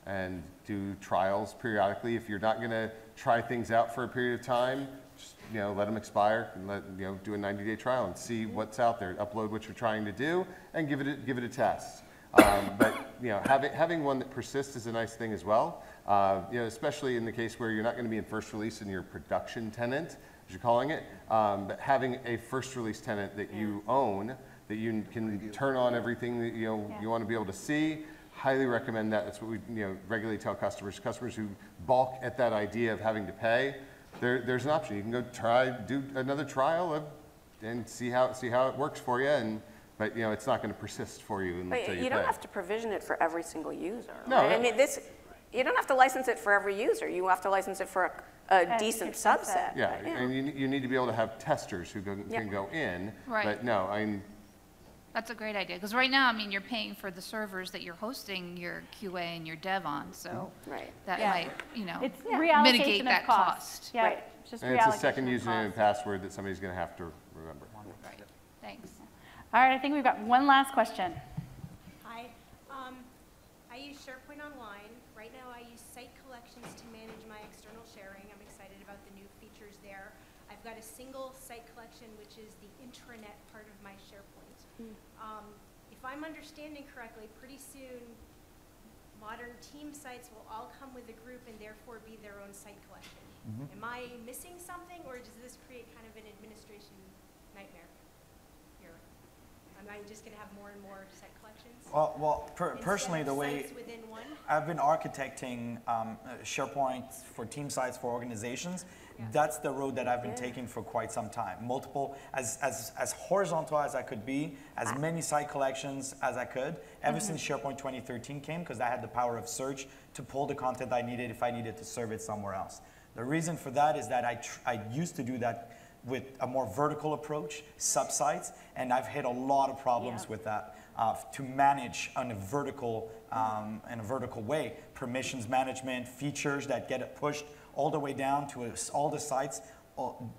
and do trials periodically. If you're not going to try things out for a period of time, just, let them expire and do a 90-day trial and see what's out there. Upload what you're trying to do and give it a test. But having one that persists is a nice thing as well. Especially in the case where you're not going to be in first release in your production tenant, as you're calling it, but having a first release tenant that you own, that you can turn on everything that you want to be able to see. Highly recommend that. That's what we regularly tell customers. Customers who balk at that idea of having to pay, there's an option. You can go do another trial and see how it works for you. But it's not going to persist for you until you don't pay. have to provision it for every single user. No, right? I mean, you don't have to license it for every user. You have to license it for a decent subset. Yeah, and you need to be able to have testers who can go in. Right. But no, That's a great idea, because right now, I mean, you're paying for the servers that you're hosting your QA and your dev on, so that might, you know, It's mitigate reallocation that of cost. Yeah, just And it's a reallocation second of username and cost. password that somebody's going to have to remember. Right. Thanks. All right, I think we've got one last question. Hi. I use SharePoint Online. Right now I use site collections to manage my external sharing. I'm excited about the new features there. I've got a single site collection, which is the intranet part of my SharePoint. If I'm understanding correctly, pretty soon modern team sites will all come with a group and therefore be their own site collection. Am I missing something, or does this create kind of an administration nightmare here? Am I just going to have more and more site collections? Well, personally, the way sites within one? I've been architecting SharePoint for team sites for organizations, that's the road that I've been taking for quite some time. Multiple, as horizontal as I could be, as many site collections as I could, ever since SharePoint 2013 came, because I had the power of search to pull the content I needed if I needed to serve it somewhere else. The reason for that is that I used to do that with a more vertical approach, sub-sites, and I've hit a lot of problems with that. To manage in a vertical way, permissions management, features that get pushed all the way down to all the sites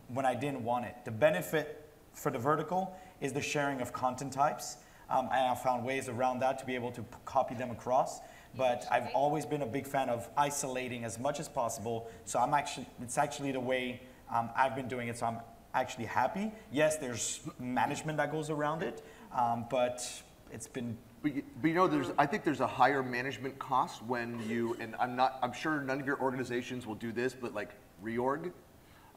when I didn't want it. The benefit for the vertical is the sharing of content types, and I found ways around that to be able to copy them across. But I've always been a big fan of isolating as much as possible. So it's actually the way I've been doing it. So I'm actually happy. Yes, there's management that goes around it, but it's been. But you know, I think there's a higher management cost when you, and I'm sure none of your organizations will do this, but like reorg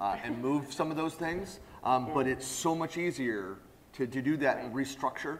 and move some of those things. But it's so much easier to do that and restructure,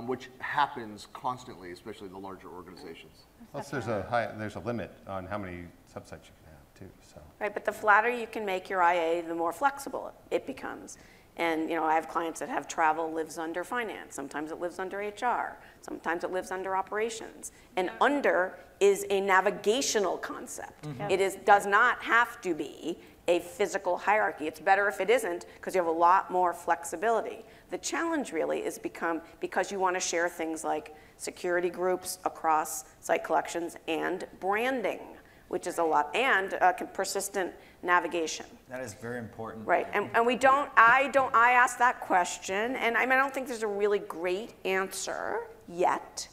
which happens constantly, especially in the larger organizations. Plus, there's a limit on how many subsites you can have too. So. Right, but the flatter you can make your IA, the more flexible it becomes. And I have clients that have travel lives under finance. Sometimes it lives under HR. Sometimes it lives under operations. And under is a navigational concept. It does not have to be a physical hierarchy. It's better if it isn't, because you have a lot more flexibility. The challenge really is because you want to share things like security groups across site collections and branding, which is a lot, and persistent navigation. That is very important. Right, and I asked that question, and I don't think there's a really great answer yet.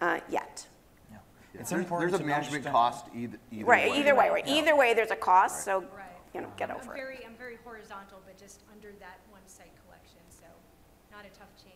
It's important. There's a management cost either right, way. Either way, right. Either way, there's a cost, so get over it. I'm very horizontal, but just under that one site collection, so not a tough change.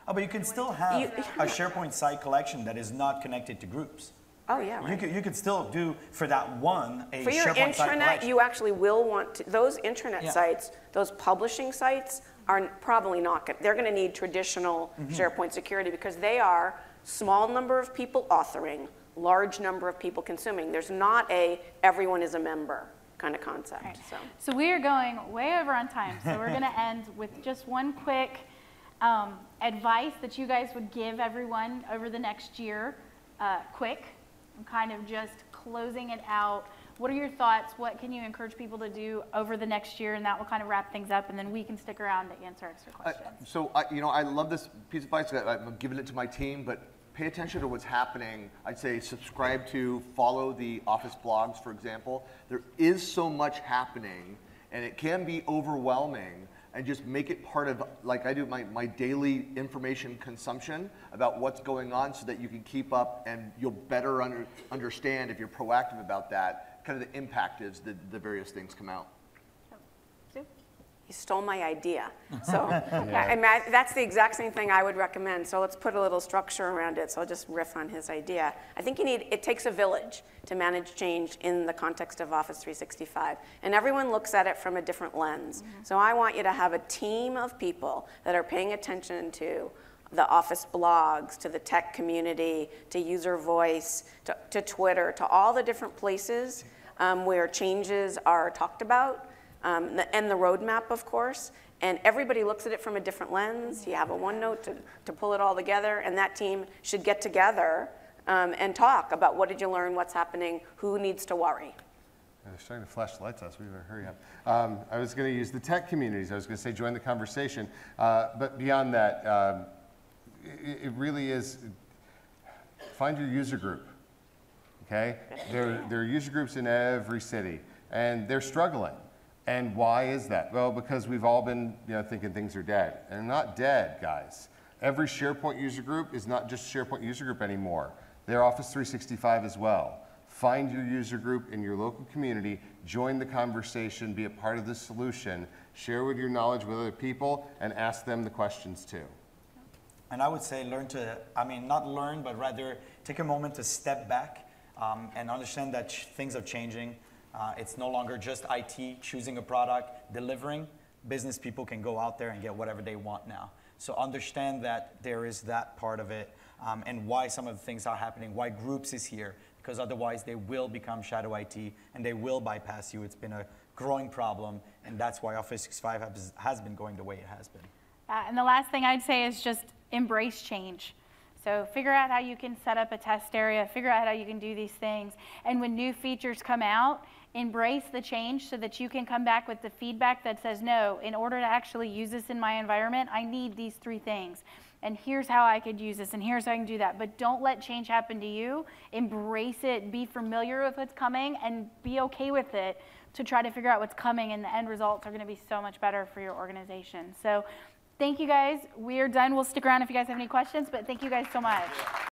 Oh, but you can still have a SharePoint site collection that is not connected to groups. Oh, yeah, right. You could still do, for that one, a for your SharePoint site intranet, collection. you actually will want to, those intranet sites, those publishing sites are probably not going to, they're going to need traditional SharePoint security because they are small number of people authoring, large number of people consuming. There's not a everyone is a member kind of concept. Right. So we are going way over on time, so we're going to end with just one quick advice that you guys would give everyone over the next year, quick. Kind of just closing it out. What are your thoughts? What can you encourage people to do over the next year? And that will kind of wrap things up, and then we can stick around to answer extra questions. I love this piece of advice. I'm giving it to my team, but pay attention to what's happening. I'd say subscribe to, follow the Office blogs, for example. There is so much happening, and it can be overwhelming. And just make it part of, like I do, my daily information consumption about what's going on so that you can keep up and you'll better understand, if you're proactive about that, kind of the impact as the various things come out. You stole my idea. So that's the exact same thing I would recommend. So let's put a little structure around it. So I'll just riff on his idea. I think it takes a village to manage change in the context of Office 365. And everyone looks at it from a different lens. So I want you to have a team of people that are paying attention to the Office blogs, to the tech community, to user voice, to Twitter, to all the different places where changes are talked about. And the roadmap, of course, and everybody looks at it from a different lens. You have a OneNote to pull it all together, and that team should get together and talk about what did you learn, what's happening, who needs to worry. They're starting to flash the lights out, so we better hurry up. I was going to use the tech communities. I was going to say join the conversation, but beyond that, it really is, find your user group, okay? There are user groups in every city, and they're struggling. And why is that? Well, because we've all been thinking things are dead. And they're not dead, guys. Every SharePoint user group is not just SharePoint user group anymore. They're Office 365 as well. Find your user group in your local community, join the conversation, be a part of the solution, share with your knowledge with other people, and ask them the questions too. And I would say not learn, but rather take a moment to step back and understand that things are changing. It's no longer just IT choosing a product, delivering. Business people can go out there and get whatever they want now. So understand that there is that part of it and why some of the things are happening, why groups is here, because otherwise they will become shadow IT and they will bypass you. It's been a growing problem, and that's why Office 365 has been going the way it has been. And the last thing I'd say is just embrace change. So figure out how you can set up a test area, figure out how you can do these things. And when new features come out, embrace the change so that you can come back with the feedback that says, no, in order to actually use this in my environment, I need these 3 things. And here's how I could use this, and here's how I can do that. But don't let change happen to you. Embrace it, be familiar with what's coming, and be okay with it to try to figure out what's coming, and the end results are gonna be so much better for your organization. So thank you guys. We are done. We'll stick around if you guys have any questions, but thank you guys so much.